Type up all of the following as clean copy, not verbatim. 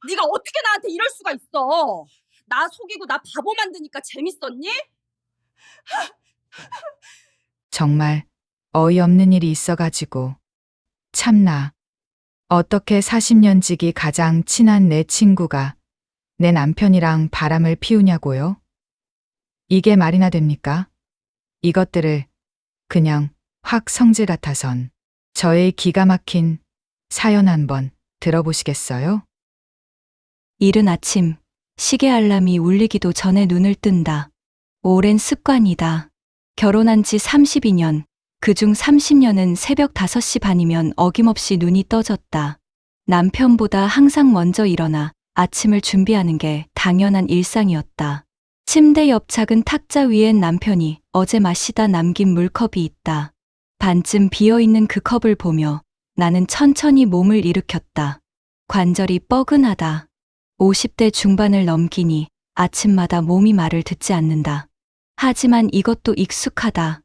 네가 어떻게 나한테 이럴 수가 있어? 나 속이고 나 바보 만드니까 재밌었니? 정말 어이없는 일이 있어가지고. 참나. 어떻게 40년 지기 가장 친한 내 친구가 내 남편이랑 바람을 피우냐고요? 이게 말이나 됩니까? 이것들을 그냥 확 성질 같아선 저의 기가 막힌 사연 한번 들어보시겠어요? 이른 아침, 시계 알람이 울리기도 전에 눈을 뜬다. 오랜 습관이다. 결혼한 지 32년, 그중 30년은 새벽 5시 반이면 어김없이 눈이 떠졌다. 남편보다 항상 먼저 일어나 아침을 준비하는 게 당연한 일상이었다. 침대 옆 작은 탁자 위엔 남편이 어제 마시다 남긴 물컵이 있다. 반쯤 비어있는 그 컵을 보며 나는 천천히 몸을 일으켰다. 관절이 뻐근하다. 50대 중반을 넘기니 아침마다 몸이 말을 듣지 않는다. 하지만 이것도 익숙하다.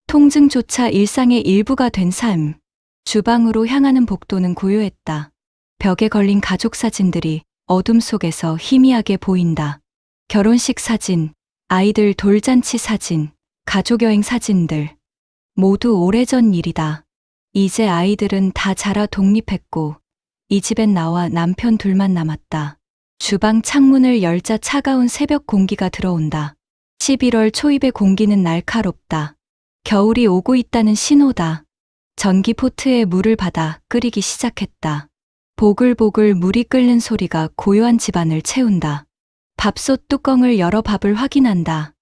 통증조차 일상의 일부가 된 삶. 주방으로 향하는 복도는 고요했다. 벽에 걸린 가족 사진들이 어둠 속에서 희미하게 보인다. 결혼식 사진, 아이들 돌잔치 사진, 가족여행 사진들. 모두 오래전 일이다. 이제 아이들은 다 자라 독립했고 이 집엔 나와 남편 둘만 남았다. 주방 창문을 열자 차가운 새벽 공기가 들어온다. 11월 초입의 공기는 날카롭다. 겨울이 오고 있다는 신호다. 전기포트에 물을 받아 끓이기 시작했다. 보글보글 물이 끓는 소리가 고요한 집안을 채운다. 밥솥 뚜껑을 열어 밥을 확인한다.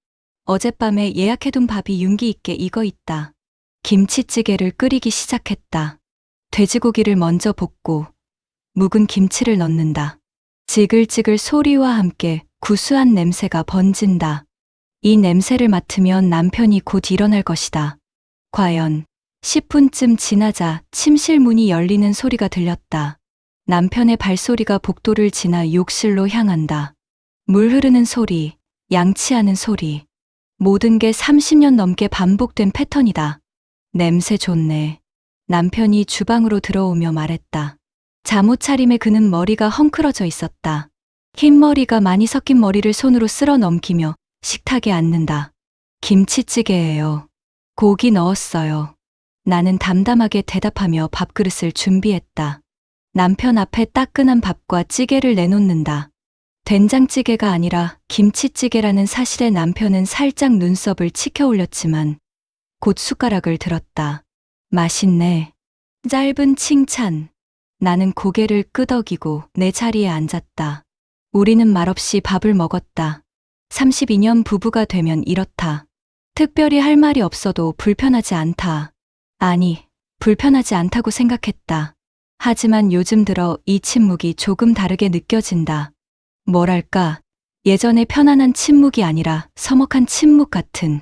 어젯밤에 예약해둔 밥이 윤기 있게 익어 있다. 김치찌개를 끓이기 시작했다. 돼지고기를 먼저 볶고 묵은 김치를 넣는다. 지글지글 소리와 함께 구수한 냄새가 번진다. 이 냄새를 맡으면 남편이 곧 일어날 것이다. 과연 10분쯤 지나자 침실 문이 열리는 소리가 들렸다. 남편의 발소리가 복도를 지나 욕실로 향한다. 물 흐르는 소리, 양치하는 소리. 모든 게 30년 넘게 반복된 패턴이다. 냄새 좋네. 남편이 주방으로 들어오며 말했다. 잠옷 차림에 그는 머리가 헝클어져 있었다. 흰머리가 많이 섞인 머리를 손으로 쓸어 넘기며 식탁에 앉는다. 김치찌개예요. 고기 넣었어요. 나는 담담하게 대답하며 밥그릇을 준비했다. 남편 앞에 따끈한 밥과 찌개를 내놓는다. 된장찌개가 아니라 김치찌개라는 사실에 남편은 살짝 눈썹을 치켜 올렸지만 곧 숟가락을 들었다. 맛있네. 짧은 칭찬. 나는 고개를 끄덕이고 내 자리에 앉았다. 우리는 말없이 밥을 먹었다. 32년 부부가 되면 이렇다. 특별히 할 말이 없어도 불편하지 않다. 아니, 불편하지 않다고 생각했다. 하지만 요즘 들어 이 침묵이 조금 다르게 느껴진다. 뭐랄까, 예전의 편안한 침묵이 아니라 서먹한 침묵 같은.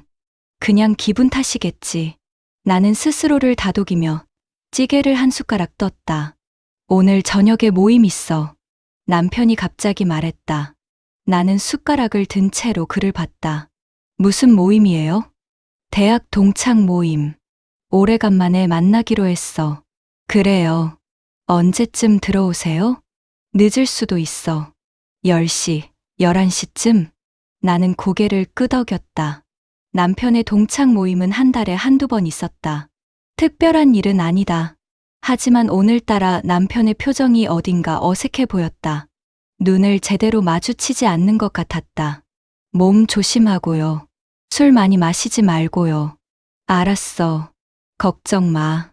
그냥 기분 탓이겠지. 나는 스스로를 다독이며 찌개를 한 숟가락 떴다. 오늘 저녁에 모임 있어. 남편이 갑자기 말했다. 나는 숟가락을 든 채로 그를 봤다. 무슨 모임이에요? 대학 동창 모임. 오래간만에 만나기로 했어. 그래요. 언제쯤 들어오세요? 늦을 수도 있어. 10시, 11시쯤? 나는 고개를 끄덕였다. 남편의 동창 모임은 한 달에 한두 번 있었다. 특별한 일은 아니다. 하지만 오늘따라 남편의 표정이 어딘가 어색해 보였다. 눈을 제대로 마주치지 않는 것 같았다. 몸 조심하고요. 술 많이 마시지 말고요. 알았어. 걱정 마.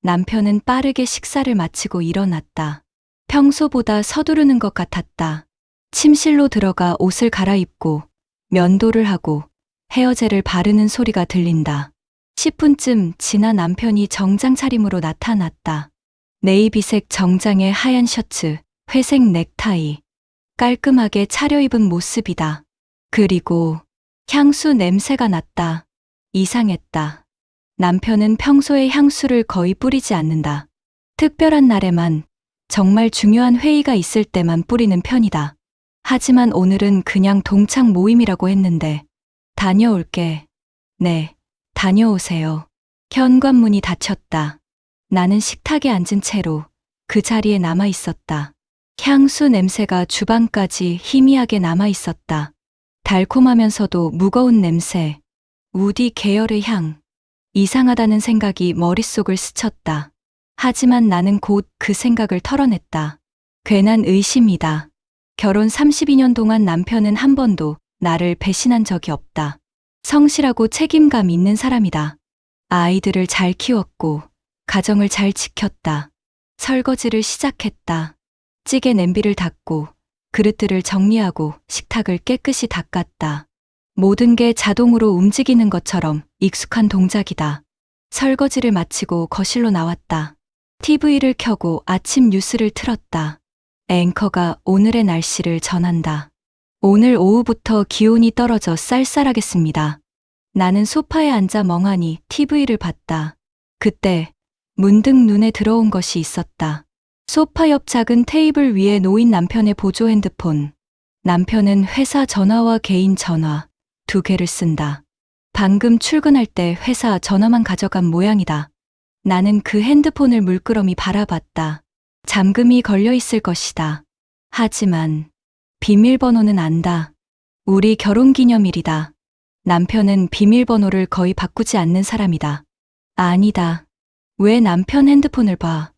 남편은 빠르게 식사를 마치고 일어났다. 평소보다 서두르는 것 같았다. 침실로 들어가 옷을 갈아입고 면도를 하고 헤어젤을 바르는 소리가 들린다. 10분쯤 지나 남편이 정장 차림으로 나타났다. 네이비색 정장에 하얀 셔츠, 회색 넥타이. 깔끔하게 차려입은 모습이다. 그리고 향수 냄새가 났다. 이상했다. 남편은 평소에 향수를 거의 뿌리지 않는다. 특별한 날에만, 정말 중요한 회의가 있을 때만 뿌리는 편이다. 하지만 오늘은 그냥 동창 모임이라고 했는데, 다녀올게. 네, 다녀오세요. 현관문이 닫혔다. 나는 식탁에 앉은 채로 그 자리에 남아 있었다. 향수 냄새가 주방까지 희미하게 남아 있었다. 달콤하면서도 무거운 냄새, 우디 계열의 향. 이상하다는 생각이 머릿속을 스쳤다. 하지만 나는 곧 그 생각을 털어냈다. 괜한 의심이다. 결혼 32년 동안 남편은 한 번도 나를 배신한 적이 없다. 성실하고 책임감 있는 사람이다. 아이들을 잘 키웠고, 가정을 잘 지켰다. 설거지를 시작했다. 찌개 냄비를 닦고, 그릇들을 정리하고 식탁을 깨끗이 닦았다. 모든 게 자동으로 움직이는 것처럼 익숙한 동작이다. 설거지를 마치고 거실로 나왔다. TV를 켜고 아침 뉴스를 틀었다. 앵커가 오늘의 날씨를 전한다. 오늘 오후부터 기온이 떨어져 쌀쌀하겠습니다. 나는 소파에 앉아 멍하니 TV를 봤다. 그때 문득 눈에 들어온 것이 있었다. 소파 옆 작은 테이블 위에 놓인 남편의 보조 핸드폰. 남편은 회사 전화와 개인 전화 두 개를 쓴다. 방금 출근할 때 회사 전화만 가져간 모양이다. 나는 그 핸드폰을 물끄러미 바라봤다. 잠금이 걸려 있을 것이다. 하지만 비밀번호는 안다. 우리 결혼기념일이다. 남편은 비밀번호를 거의 바꾸지 않는 사람이다. 아니다. 왜 남편 핸드폰을 봐?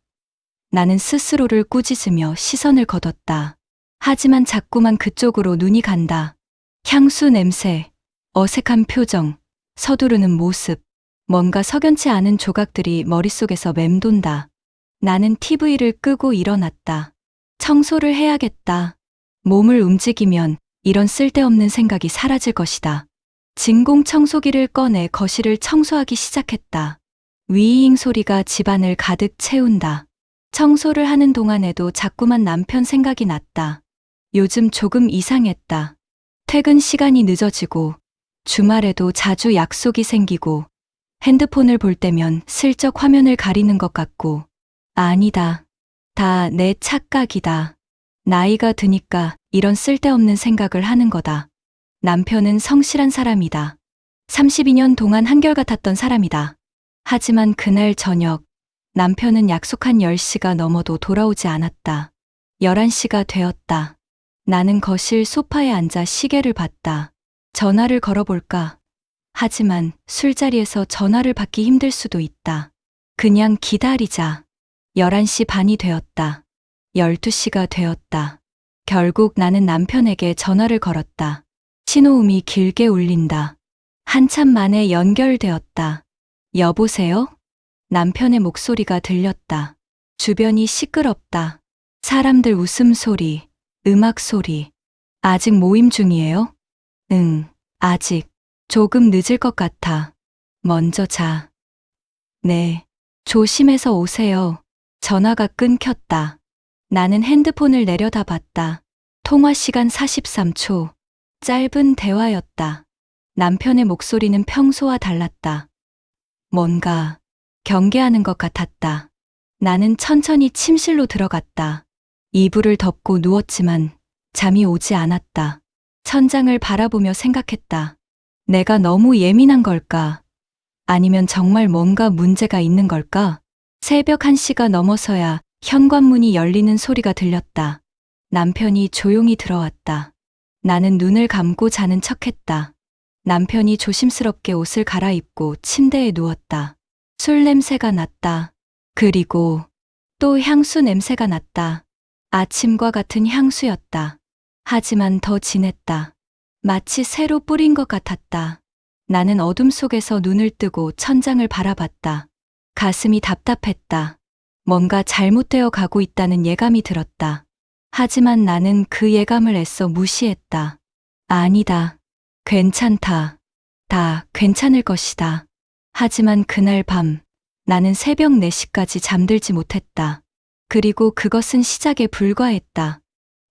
나는 스스로를 꾸짖으며 시선을 거뒀다. 하지만 자꾸만 그쪽으로 눈이 간다. 향수 냄새, 어색한 표정, 서두르는 모습, 뭔가 석연치 않은 조각들이 머릿속에서 맴돈다. 나는 TV를 끄고 일어났다. 청소를 해야겠다. 몸을 움직이면 이런 쓸데없는 생각이 사라질 것이다. 진공 청소기를 꺼내 거실을 청소하기 시작했다. 위잉 소리가 집안을 가득 채운다. 청소를 하는 동안에도 자꾸만 남편 생각이 났다. 요즘 조금 이상했다. 퇴근 시간이 늦어지고 주말에도 자주 약속이 생기고 핸드폰을 볼 때면 슬쩍 화면을 가리는 것 같고 아니다. 다 내 착각이다. 나이가 드니까 이런 쓸데없는 생각을 하는 거다. 남편은 성실한 사람이다. 32년 동안 한결같았던 사람이다. 하지만 그날 저녁 남편은 약속한 10시가 넘어도 돌아오지 않았다. 11시가 되었다. 나는 거실 소파에 앉아 시계를 봤다. 전화를 걸어볼까? 하지만 술자리에서 전화를 받기 힘들 수도 있다. 그냥 기다리자. 11시 반이 되었다. 12시가 되었다. 결국 나는 남편에게 전화를 걸었다. 신호음이 길게 울린다. 한참 만에 연결되었다. 여보세요? 남편의 목소리가 들렸다. 주변이 시끄럽다. 사람들 웃음소리, 음악 소리. 아직 모임 중이에요? 응, 아직. 조금 늦을 것 같아. 먼저 자. 네. 조심해서 오세요. 전화가 끊겼다. 나는 핸드폰을 내려다봤다. 통화 시간 43초. 짧은 대화였다. 남편의 목소리는 평소와 달랐다. 뭔가 경계하는 것 같았다. 나는 천천히 침실로 들어갔다. 이불을 덮고 누웠지만 잠이 오지 않았다. 천장을 바라보며 생각했다. 내가 너무 예민한 걸까? 아니면 정말 뭔가 문제가 있는 걸까? 새벽 1시가 넘어서야 현관문이 열리는 소리가 들렸다. 남편이 조용히 들어왔다. 나는 눈을 감고 자는 척했다. 남편이 조심스럽게 옷을 갈아입고 침대에 누웠다. 술 냄새가 났다. 그리고 또 향수 냄새가 났다. 아침과 같은 향수였다. 하지만 더 진했다. 마치 새로 뿌린 것 같았다. 나는 어둠 속에서 눈을 뜨고 천장을 바라봤다. 가슴이 답답했다. 뭔가 잘못되어 가고 있다는 예감이 들었다. 하지만 나는 그 예감을 애써 무시했다. 아니다. 괜찮다. 다 괜찮을 것이다. 하지만 그날 밤 나는 새벽 4시까지 잠들지 못했다. 그리고 그것은 시작에 불과했다.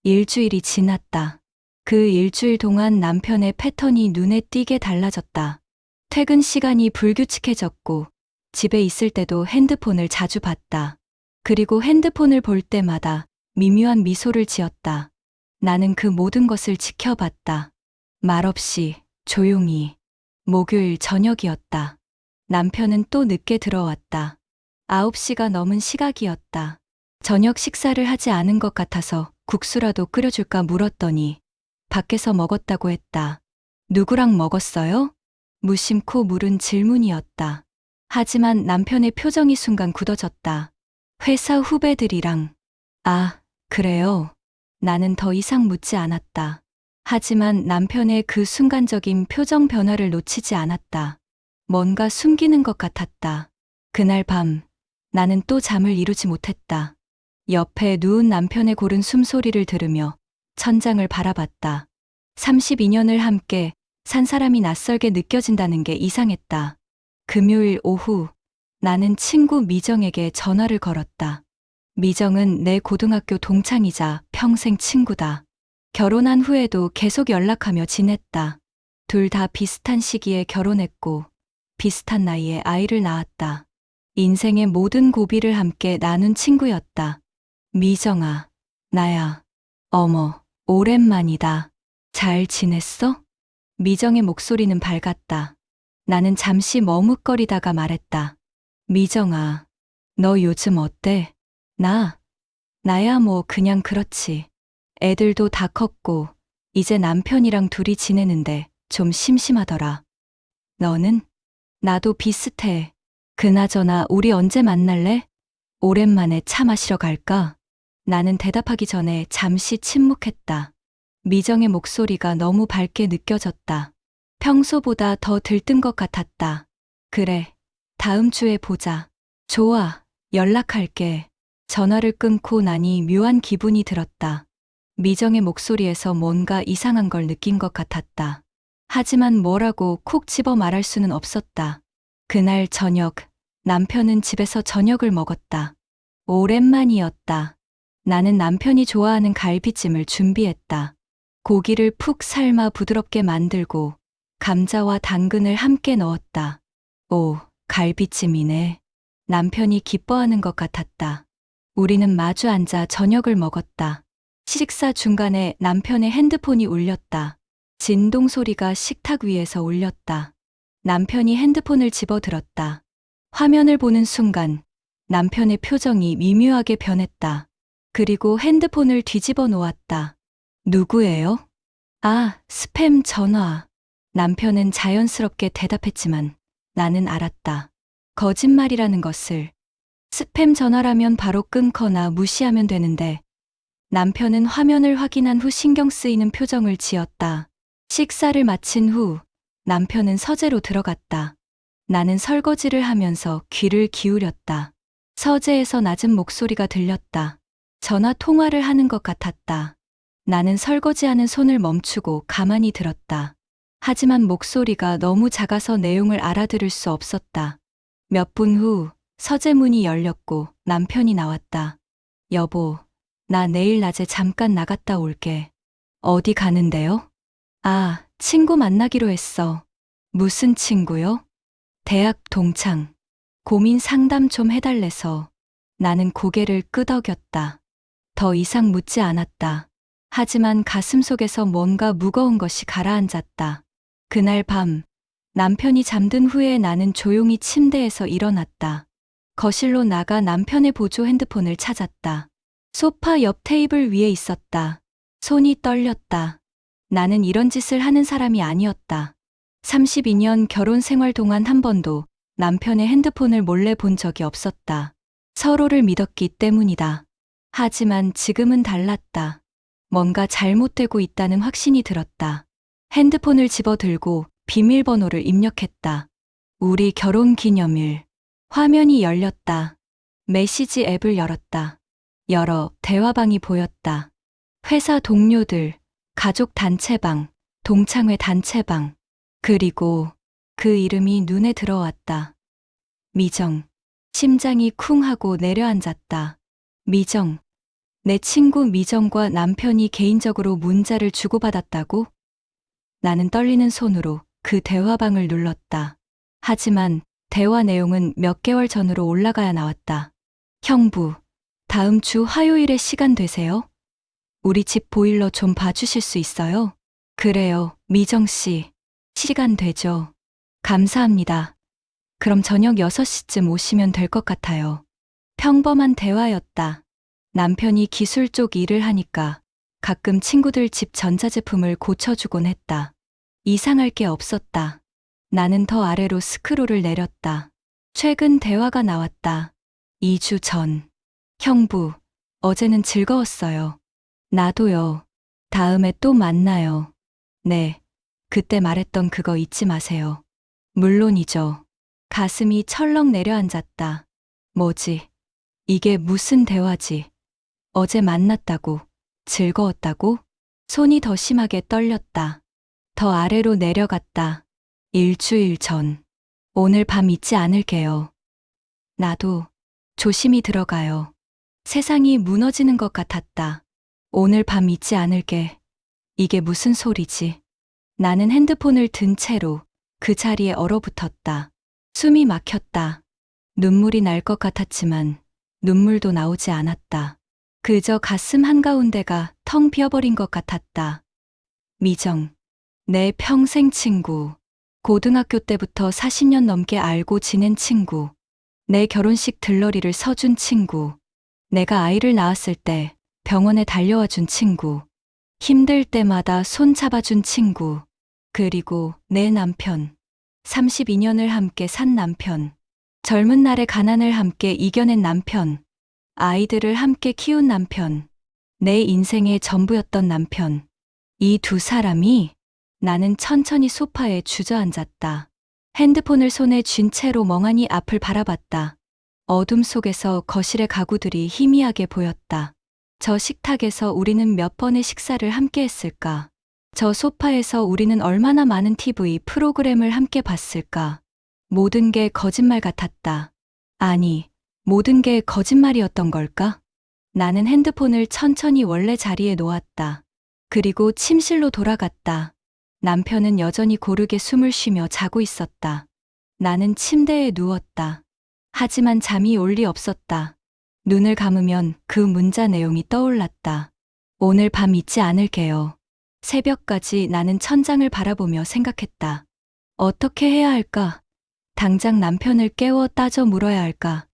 일주일이 지났다. 그 일주일 동안 남편의 패턴이 눈에 띄게 달라졌다. 퇴근 시간이 불규칙해졌고 집에 있을 때도 핸드폰을 자주 봤다. 그리고 핸드폰을 볼 때마다 미묘한 미소를 지었다. 나는 그 모든 것을 지켜봤다. 말없이 조용히. 목요일 저녁이었다. 남편은 또 늦게 들어왔다. 9시가 넘은 시각이었다. 저녁 식사를 하지 않은 것 같아서 국수라도 끓여줄까 물었더니 밖에서 먹었다고 했다. 누구랑 먹었어요? 무심코 물은 질문이었다. 하지만 남편의 표정이 순간 굳어졌다. 회사 후배들이랑. 아, 그래요. 나는 더 이상 묻지 않았다. 하지만 남편의 그 순간적인 표정 변화를 놓치지 않았다. 뭔가 숨기는 것 같았다. 그날 밤, 나는 또 잠을 이루지 못했다. 옆에 누운 남편의 고른 숨소리를 들으며 천장을 바라봤다. 32년을 함께 산 사람이 낯설게 느껴진다는 게 이상했다. 금요일 오후, 나는 친구 미정에게 전화를 걸었다. 미정은 내 고등학교 동창이자 평생 친구다. 결혼한 후에도 계속 연락하며 지냈다. 둘 다 비슷한 시기에 결혼했고, 비슷한 나이에 아이를 낳았다. 인생의 모든 고비를 함께 나눈 친구였다. 미정아, 나야. 어머, 오랜만이다. 잘 지냈어? 미정의 목소리는 밝았다. 나는 잠시 머뭇거리다가 말했다. 미정아, 너 요즘 어때? 나야 뭐 그냥 그렇지. 애들도 다 컸고, 이제 남편이랑 둘이 지내는데 좀 심심하더라. 너는? 나도 비슷해. 그나저나 우리 언제 만날래? 오랜만에 차 마시러 갈까? 나는 대답하기 전에 잠시 침묵했다. 미정의 목소리가 너무 밝게 느껴졌다. 평소보다 더 들뜬 것 같았다. 그래, 다음 주에 보자. 좋아, 연락할게. 전화를 끊고 나니 묘한 기분이 들었다. 미정의 목소리에서 뭔가 이상한 걸 느낀 것 같았다. 하지만 뭐라고 콕 집어 말할 수는 없었다. 그날 저녁, 남편은 집에서 저녁을 먹었다. 오랜만이었다. 나는 남편이 좋아하는 갈비찜을 준비했다. 고기를 푹 삶아 부드럽게 만들고 감자와 당근을 함께 넣었다. 오, 갈비찜이네. 남편이 기뻐하는 것 같았다. 우리는 마주 앉아 저녁을 먹었다. 식사 중간에 남편의 핸드폰이 울렸다. 진동 소리가 식탁 위에서 울렸다. 남편이 핸드폰을 집어들었다. 화면을 보는 순간 남편의 표정이 미묘하게 변했다. 그리고 핸드폰을 뒤집어 놓았다. 누구예요? 아, 스팸 전화. 남편은 자연스럽게 대답했지만 나는 알았다. 거짓말이라는 것을. 스팸 전화라면 바로 끊거나 무시하면 되는데 남편은 화면을 확인한 후 신경 쓰이는 표정을 지었다. 식사를 마친 후 남편은 서재로 들어갔다. 나는 설거지를 하면서 귀를 기울였다. 서재에서 낮은 목소리가 들렸다. 전화 통화를 하는 것 같았다. 나는 설거지하는 손을 멈추고 가만히 들었다. 하지만 목소리가 너무 작아서 내용을 알아들을 수 없었다. 몇 분 후 서재 문이 열렸고 남편이 나왔다. 여보, 나 내일 낮에 잠깐 나갔다 올게. 어디 가는데요? 아, 친구 만나기로 했어. 무슨 친구요? 대학 동창. 고민 상담 좀 해달래서. 나는 고개를 끄덕였다. 더 이상 묻지 않았다. 하지만 가슴속에서 뭔가 무거운 것이 가라앉았다. 그날 밤, 남편이 잠든 후에 나는 조용히 침대에서 일어났다. 거실로 나가 남편의 보조 핸드폰을 찾았다. 소파 옆 테이블 위에 있었다. 손이 떨렸다. 나는 이런 짓을 하는 사람이 아니었다. 32년 결혼 생활 동안 한 번도 남편의 핸드폰을 몰래 본 적이 없었다. 서로를 믿었기 때문이다. 하지만 지금은 달랐다. 뭔가 잘못되고 있다는 확신이 들었다. 핸드폰을 집어들고 비밀번호를 입력했다. 우리 결혼 기념일. 화면이 열렸다. 메시지 앱을 열었다. 여러 대화방이 보였다. 회사 동료들, 가족 단체방, 동창회 단체방. 그리고 그 이름이 눈에 들어왔다. 미정. 심장이 쿵 하고 내려앉았다. 미정. 내 친구 미정과 남편이 개인적으로 문자를 주고받았다고? 나는 떨리는 손으로 그 대화방을 눌렀다. 하지만 대화 내용은 몇 개월 전으로 올라가야 나왔다. 형부, 다음 주 화요일에 시간 되세요? 우리 집 보일러 좀 봐주실 수 있어요? 그래요, 미정 씨. 시간 되죠. 감사합니다. 그럼 저녁 6시쯤 오시면 될 것 같아요. 평범한 대화였다. 남편이 기술 쪽 일을 하니까 가끔 친구들 집 전자제품을 고쳐주곤 했다. 이상할 게 없었다. 나는 더 아래로 스크롤을 내렸다. 최근 대화가 나왔다. 2주 전. 형부, 어제는 즐거웠어요. 나도요. 다음에 또 만나요. 네. 그때 말했던 그거 잊지 마세요. 물론이죠. 가슴이 철렁 내려앉았다. 뭐지? 이게 무슨 대화지? 어제 만났다고? 즐거웠다고? 손이 더 심하게 떨렸다. 더 아래로 내려갔다. 일주일 전. 오늘 밤 잊지 않을게요. 나도 조심히 들어가요. 세상이 무너지는 것 같았다. 오늘 밤 잊지 않을게. 이게 무슨 소리지? 나는 핸드폰을 든 채로 그 자리에 얼어붙었다. 숨이 막혔다. 눈물이 날 것 같았지만 눈물도 나오지 않았다. 그저 가슴 한가운데가 텅 비어버린 것 같았다. 미정. 내 평생 친구. 고등학교 때부터 40년 넘게 알고 지낸 친구. 내 결혼식 들러리를 서준 친구. 내가 아이를 낳았을 때 병원에 달려와 준 친구. 힘들 때마다 손 잡아준 친구. 그리고 내 남편. 32년을 함께 산 남편. 젊은 날의 가난을 함께 이겨낸 남편. 아이들을 함께 키운 남편. 내 인생의 전부였던 남편. 이 두 사람이 나는 천천히 소파에 주저앉았다. 핸드폰을 손에 쥔 채로 멍하니 앞을 바라봤다. 어둠 속에서 거실의 가구들이 희미하게 보였다. 저 식탁에서 우리는 몇 번의 식사를 함께 했을까? 저 소파에서 우리는 얼마나 많은 TV 프로그램을 함께 봤을까? 모든 게 거짓말 같았다. 아니, 모든 게 거짓말이었던 걸까? 나는 핸드폰을 천천히 원래 자리에 놓았다. 그리고 침실로 돌아갔다. 남편은 여전히 고르게 숨을 쉬며 자고 있었다. 나는 침대에 누웠다. 하지만 잠이 올 리 없었다. 눈을 감으면 그 문자 내용이 떠올랐다. 오늘 밤 잊지 않을게요. 새벽까지 나는 천장을 바라보며 생각했다. 어떻게 해야 할까? 당장 남편을 깨워 따져 물어야 할까?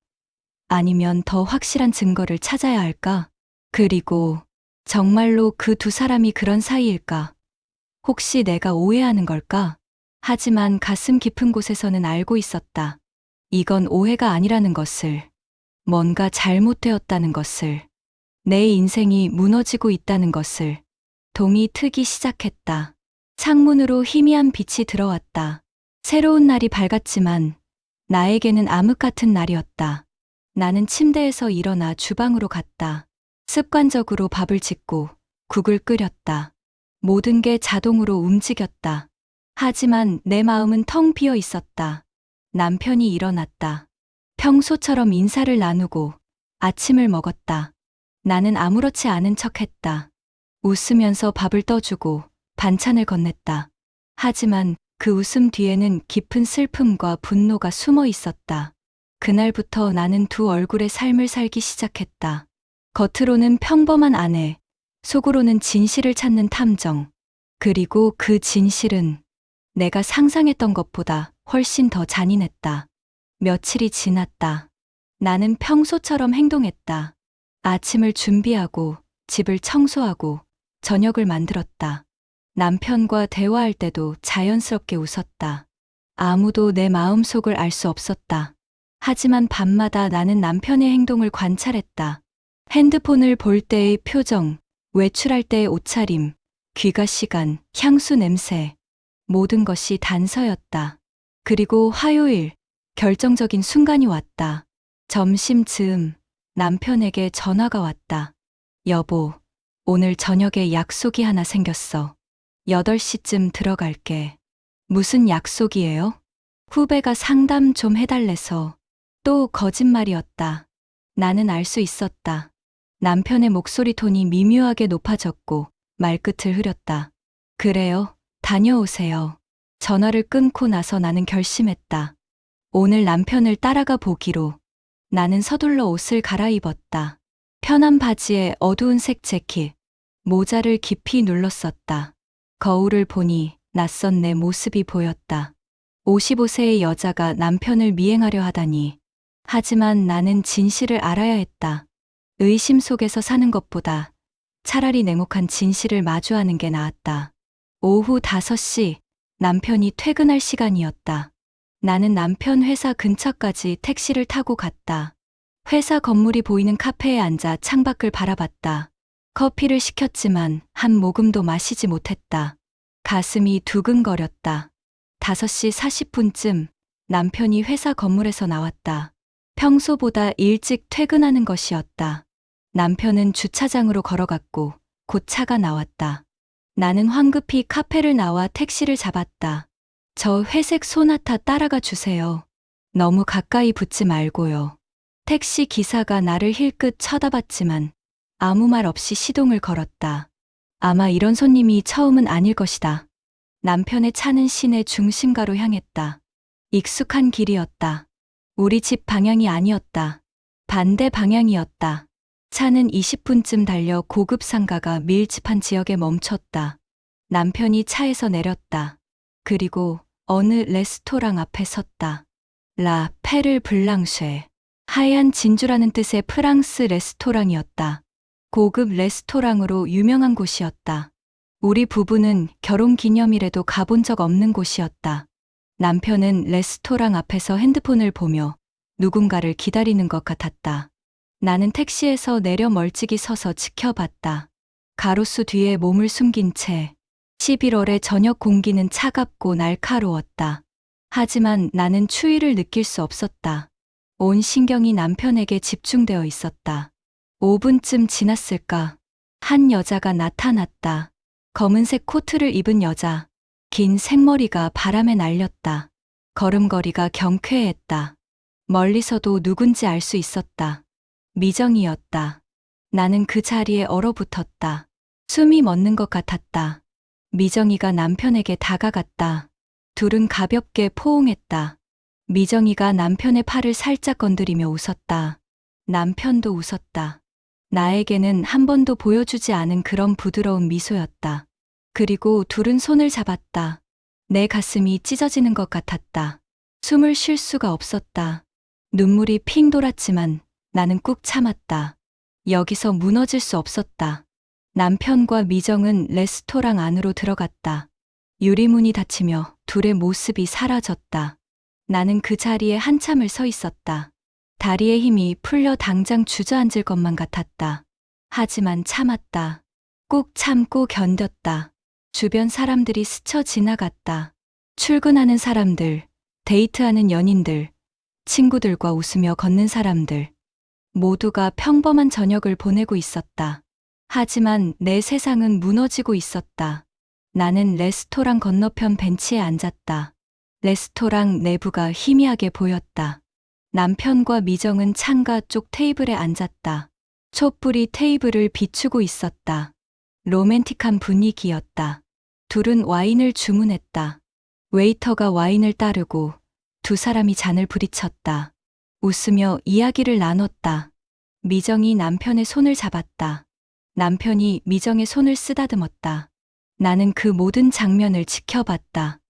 아니면 더 확실한 증거를 찾아야 할까? 그리고 정말로 그 두 사람이 그런 사이일까? 혹시 내가 오해하는 걸까? 하지만 가슴 깊은 곳에서는 알고 있었다. 이건 오해가 아니라는 것을. 뭔가 잘못되었다는 것을. 내 인생이 무너지고 있다는 것을. 동이 트기 시작했다. 창문으로 희미한 빛이 들어왔다. 새로운 날이 밝았지만 나에게는 암흑 같은 날이었다. 나는 침대에서 일어나 주방으로 갔다. 습관적으로 밥을 짓고 국을 끓였다. 모든 게 자동으로 움직였다. 하지만 내 마음은 텅 비어 있었다. 남편이 일어났다. 평소처럼 인사를 나누고 아침을 먹었다. 나는 아무렇지 않은 척했다. 웃으면서 밥을 떠주고 반찬을 건넸다. 하지만 그 웃음 뒤에는 깊은 슬픔과 분노가 숨어 있었다. 그날부터 나는 두 얼굴의 삶을 살기 시작했다. 겉으로는 평범한 아내, 속으로는 진실을 찾는 탐정. 그리고 그 진실은 내가 상상했던 것보다 훨씬 더 잔인했다. 며칠이 지났다. 나는 평소처럼 행동했다. 아침을 준비하고 집을 청소하고 저녁을 만들었다. 남편과 대화할 때도 자연스럽게 웃었다. 아무도 내 마음속을 알 수 없었다. 하지만 밤마다 나는 남편의 행동을 관찰했다. 핸드폰을 볼 때의 표정, 외출할 때의 옷차림, 귀가 시간, 향수 냄새, 모든 것이 단서였다. 그리고 화요일, 결정적인 순간이 왔다. 점심 즈음, 남편에게 전화가 왔다. 여보, 오늘 저녁에 약속이 하나 생겼어. 8시쯤 들어갈게. 무슨 약속이에요? 후배가 상담 좀 해달래서. 또 거짓말이었다. 나는 알 수 있었다. 남편의 목소리 톤이 미묘하게 높아졌고 말끝을 흐렸다. 그래요, 다녀오세요. 전화를 끊고 나서 나는 결심했다. 오늘 남편을 따라가 보기로. 나는 서둘러 옷을 갈아입었다. 편한 바지에 어두운 색 재킷, 모자를 깊이 눌렀었다. 거울을 보니 낯선 내 모습이 보였다. 55세의 여자가 남편을 미행하려 하다니. 하지만 나는 진실을 알아야 했다. 의심 속에서 사는 것보다 차라리 냉혹한 진실을 마주하는 게 나았다. 오후 5시 남편이 퇴근할 시간이었다. 나는 남편 회사 근처까지 택시를 타고 갔다. 회사 건물이 보이는 카페에 앉아 창밖을 바라봤다. 커피를 시켰지만 한 모금도 마시지 못했다. 가슴이 두근거렸다. 5시 40분쯤 남편이 회사 건물에서 나왔다. 평소보다 일찍 퇴근하는 것이었다. 남편은 주차장으로 걸어갔고 곧 차가 나왔다. 나는 황급히 카페를 나와 택시를 잡았다. 저 회색 소나타 따라가 주세요. 너무 가까이 붙지 말고요. 택시 기사가 나를 힐끗 쳐다봤지만 아무 말 없이 시동을 걸었다. 아마 이런 손님이 처음은 아닐 것이다. 남편의 차는 시내 중심가로 향했다. 익숙한 길이었다. 우리 집 방향이 아니었다. 반대 방향이었다. 차는 20분쯤 달려 고급 상가가 밀집한 지역에 멈췄다. 남편이 차에서 내렸다. 그리고 어느 레스토랑 앞에 섰다. 라 페르 블랑쉐. 하얀 진주라는 뜻의 프랑스 레스토랑이었다. 고급 레스토랑으로 유명한 곳이었다. 우리 부부는 결혼 기념일에도 가본 적 없는 곳이었다. 남편은 레스토랑 앞에서 핸드폰을 보며 누군가를 기다리는 것 같았다. 나는 택시에서 내려 멀찍이 서서 지켜봤다. 가로수 뒤에 몸을 숨긴 채 11월의 저녁 공기는 차갑고 날카로웠다. 하지만 나는 추위를 느낄 수 없었다. 온 신경이 남편에게 집중되어 있었다. 5분쯤 지났을까? 한 여자가 나타났다. 검은색 코트를 입은 여자. 긴 생머리가 바람에 날렸다. 걸음걸이가 경쾌했다. 멀리서도 누군지 알 수 있었다. 미정이었다. 나는 그 자리에 얼어붙었다. 숨이 멎는 것 같았다. 미정이가 남편에게 다가갔다. 둘은 가볍게 포옹했다. 미정이가 남편의 팔을 살짝 건드리며 웃었다. 남편도 웃었다. 나에게는 한 번도 보여주지 않은 그런 부드러운 미소였다. 그리고 둘은 손을 잡았다. 내 가슴이 찢어지는 것 같았다. 숨을 쉴 수가 없었다. 눈물이 핑 돌았지만 나는 꾹 참았다. 여기서 무너질 수 없었다. 남편과 미정은 레스토랑 안으로 들어갔다. 유리문이 닫히며 둘의 모습이 사라졌다. 나는 그 자리에 한참을 서 있었다. 다리의 힘이 풀려 당장 주저앉을 것만 같았다. 하지만 참았다. 꾹 참고 견뎠다. 주변 사람들이 스쳐 지나갔다. 출근하는 사람들, 데이트하는 연인들, 친구들과 웃으며 걷는 사람들. 모두가 평범한 저녁을 보내고 있었다. 하지만 내 세상은 무너지고 있었다. 나는 레스토랑 건너편 벤치에 앉았다. 레스토랑 내부가 희미하게 보였다. 남편과 미정은 창가 쪽 테이블에 앉았다. 촛불이 테이블을 비추고 있었다. 로맨틱한 분위기였다. 둘은 와인을 주문했다. 웨이터가 와인을 따르고 두 사람이 잔을 부리쳤다. 웃으며 이야기를 나눴다. 미정이 남편의 손을 잡았다. 남편이 미정의 손을 쓰다듬었다. 나는 그 모든 장면을 지켜봤다.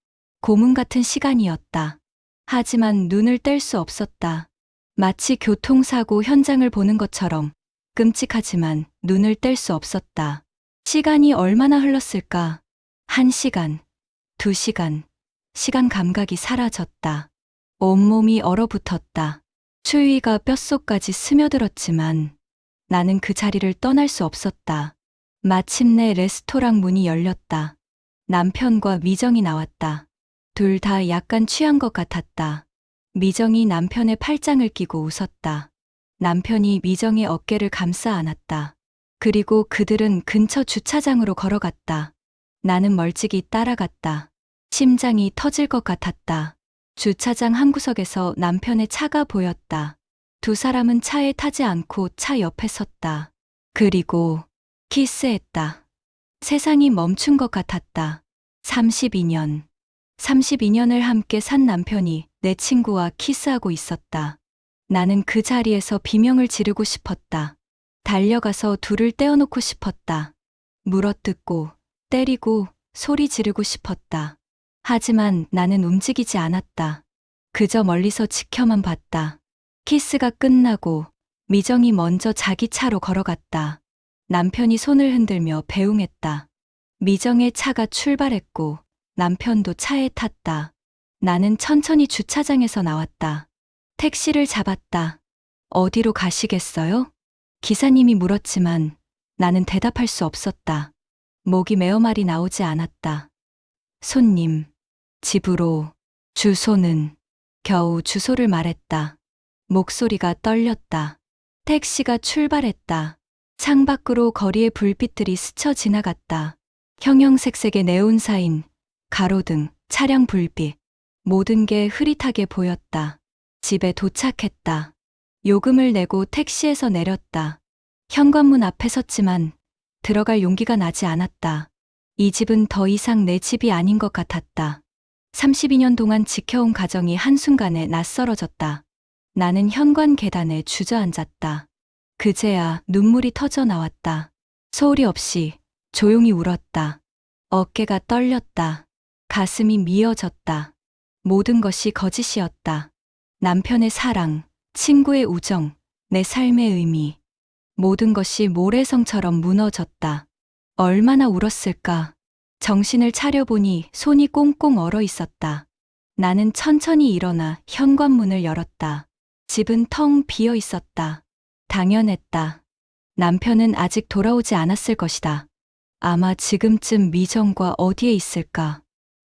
고문 같은 시간이었다. 하지만 눈을 뗄 수 없었다. 마치 교통사고 현장을 보는 것처럼 끔찍하지만 눈을 뗄 수 없었다. 시간이 얼마나 흘렀을까? 1시간, 2시간, 시간 감각이 사라졌다. 온몸이 얼어붙었다. 추위가 뼛속까지 스며들었지만 나는 그 자리를 떠날 수 없었다. 마침내 레스토랑 문이 열렸다. 남편과 미정이 나왔다. 둘 다 약간 취한 것 같았다. 미정이 남편의 팔짱을 끼고 웃었다. 남편이 미정의 어깨를 감싸 안았다. 그리고 그들은 근처 주차장으로 걸어갔다. 나는 멀찍이 따라갔다. 심장이 터질 것 같았다. 주차장 한 구석에서 남편의 차가 보였다. 두 사람은 차에 타지 않고 차 옆에 섰다. 그리고 키스했다. 세상이 멈춘 것 같았다. 32년. 32년을 함께 산 남편이 내 친구와 키스하고 있었다. 나는 그 자리에서 비명을 지르고 싶었다. 달려가서 둘을 떼어놓고 싶었다. 물어뜯고, 때리고, 소리 지르고 싶었다. 하지만 나는 움직이지 않았다. 그저 멀리서 지켜만 봤다. 키스가 끝나고 미정이 먼저 자기 차로 걸어갔다. 남편이 손을 흔들며 배웅했다. 미정의 차가 출발했고 남편도 차에 탔다. 나는 천천히 주차장에서 나왔다. 택시를 잡았다. 어디로 가시겠어요? 기사님이 물었지만 나는 대답할 수 없었다. 목이 메어 말이 나오지 않았다. 손님, 집으로, 주소는, 겨우 주소를 말했다. 목소리가 떨렸다. 택시가 출발했다. 창밖으로 거리의 불빛들이 스쳐 지나갔다. 형형색색의 네온사인, 가로등, 차량 불빛. 모든 게 흐릿하게 보였다. 집에 도착했다. 요금을 내고 택시에서 내렸다. 현관문 앞에 섰지만 들어갈 용기가 나지 않았다. 이 집은 더 이상 내 집이 아닌 것 같았다. 32년 동안 지켜온 가정이 한순간에 낯설어졌다. 나는 현관 계단에 주저앉았다. 그제야 눈물이 터져 나왔다. 소리 없이 조용히 울었다. 어깨가 떨렸다. 가슴이 미어졌다. 모든 것이 거짓이었다. 남편의 사랑, 친구의 우정, 내 삶의 의미. 모든 것이 모래성처럼 무너졌다. 얼마나 울었을까? 정신을 차려보니 손이 꽁꽁 얼어 있었다. 나는 천천히 일어나 현관문을 열었다. 집은 텅 비어 있었다. 당연했다. 남편은 아직 돌아오지 않았을 것이다. 아마 지금쯤 미정과 어디에 있을까?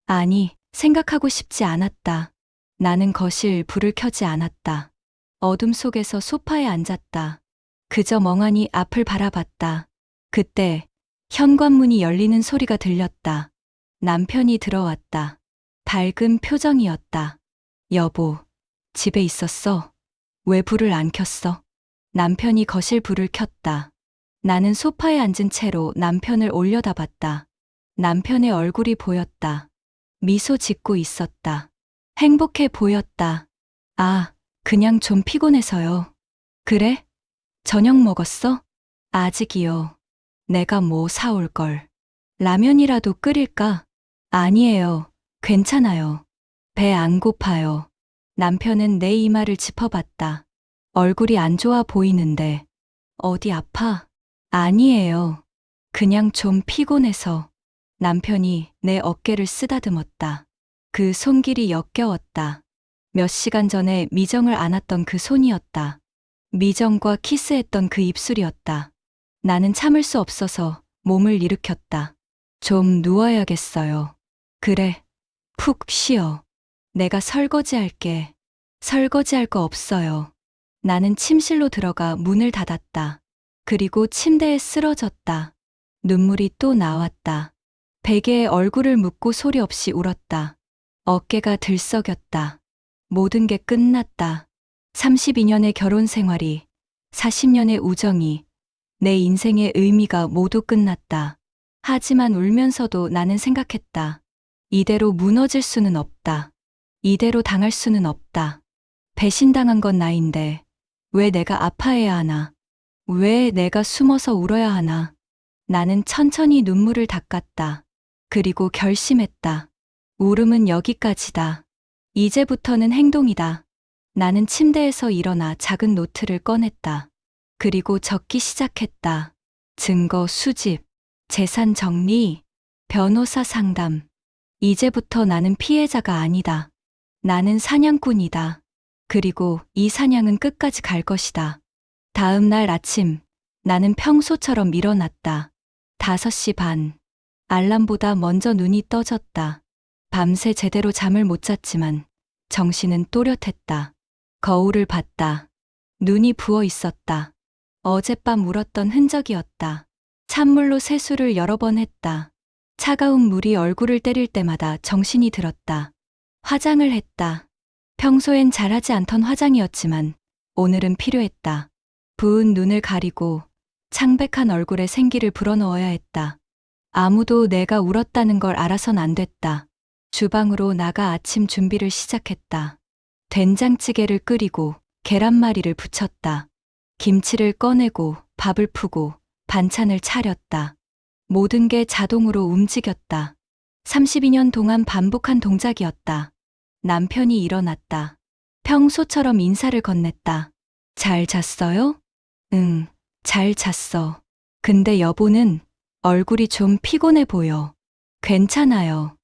아니, 생각하고 싶지 않았다. 나는 거실 불을 켜지 않았다. 어둠 속에서 소파에 앉았다. 그저 멍하니 앞을 바라봤다. 그때 현관문이 열리는 소리가 들렸다. 남편이 들어왔다. 밝은 표정이었다. 여보, 집에 있었어? 왜 불을 안 켰어? 남편이 거실 불을 켰다. 나는 소파에 앉은 채로 남편을 올려다봤다. 남편의 얼굴이 보였다. 미소 짓고 있었다. 행복해 보였다. 아, 그냥 좀 피곤해서요. 그래? 저녁 먹었어? 아직이요. 내가 뭐 사올 걸. 라면이라도 끓일까? 아니에요. 괜찮아요. 배 안 고파요. 남편은 내 이마를 짚어봤다. 얼굴이 안 좋아 보이는데. 어디 아파? 아니에요. 그냥 좀 피곤해서. 남편이 내 어깨를 쓰다듬었다. 그 손길이 역겨웠다. 몇 시간 전에 미정을 안았던 그 손이었다. 미정과 키스했던 그 입술이었다. 나는 참을 수 없어서 몸을 일으켰다. 좀 누워야겠어요. 그래, 푹 쉬어. 내가 설거지할게. 설거지할 거 없어요. 나는 침실로 들어가 문을 닫았다. 그리고 침대에 쓰러졌다. 눈물이 또 나왔다. 베개에 얼굴을 묻고 소리 없이 울었다. 어깨가 들썩였다. 모든 게 끝났다. 32년의 결혼 생활이, 40년의 우정이, 내 인생의 의미가 모두 끝났다. 하지만 울면서도 나는 생각했다. 이대로 무너질 수는 없다. 이대로 당할 수는 없다. 배신당한 건 나인데 왜 내가 아파해야 하나? 왜 내가 숨어서 울어야 하나? 나는 천천히 눈물을 닦았다. 그리고 결심했다. 울음은 여기까지다. 이제부터는 행동이다. 나는 침대에서 일어나 작은 노트를 꺼냈다. 그리고 적기 시작했다. 증거 수집, 재산 정리, 변호사 상담. 이제부터 나는 피해자가 아니다. 나는 사냥꾼이다. 그리고 이 사냥은 끝까지 갈 것이다. 다음 날 아침, 나는 평소처럼 일어났다. 5시 반. 알람보다 먼저 눈이 떠졌다. 밤새 제대로 잠을 못 잤지만 정신은 또렷했다. 거울을 봤다. 눈이 부어 있었다. 어젯밤 울었던 흔적이었다. 찬물로 세수를 여러 번 했다. 차가운 물이 얼굴을 때릴 때마다 정신이 들었다. 화장을 했다. 평소엔 잘하지 않던 화장이었지만 오늘은 필요했다. 부은 눈을 가리고 창백한 얼굴에 생기를 불어넣어야 했다. 아무도 내가 울었다는 걸 알아선 안 됐다. 주방으로 나가 아침 준비를 시작했다. 된장찌개를 끓이고 계란말이를 부쳤다. 김치를 꺼내고 밥을 푸고 반찬을 차렸다. 모든 게 자동으로 움직였다. 32년 동안 반복한 동작이었다. 남편이 일어났다. 평소처럼 인사를 건넸다. 잘 잤어요? 응, 잘 잤어. 근데 여보는 얼굴이 좀 피곤해 보여. 괜찮아요.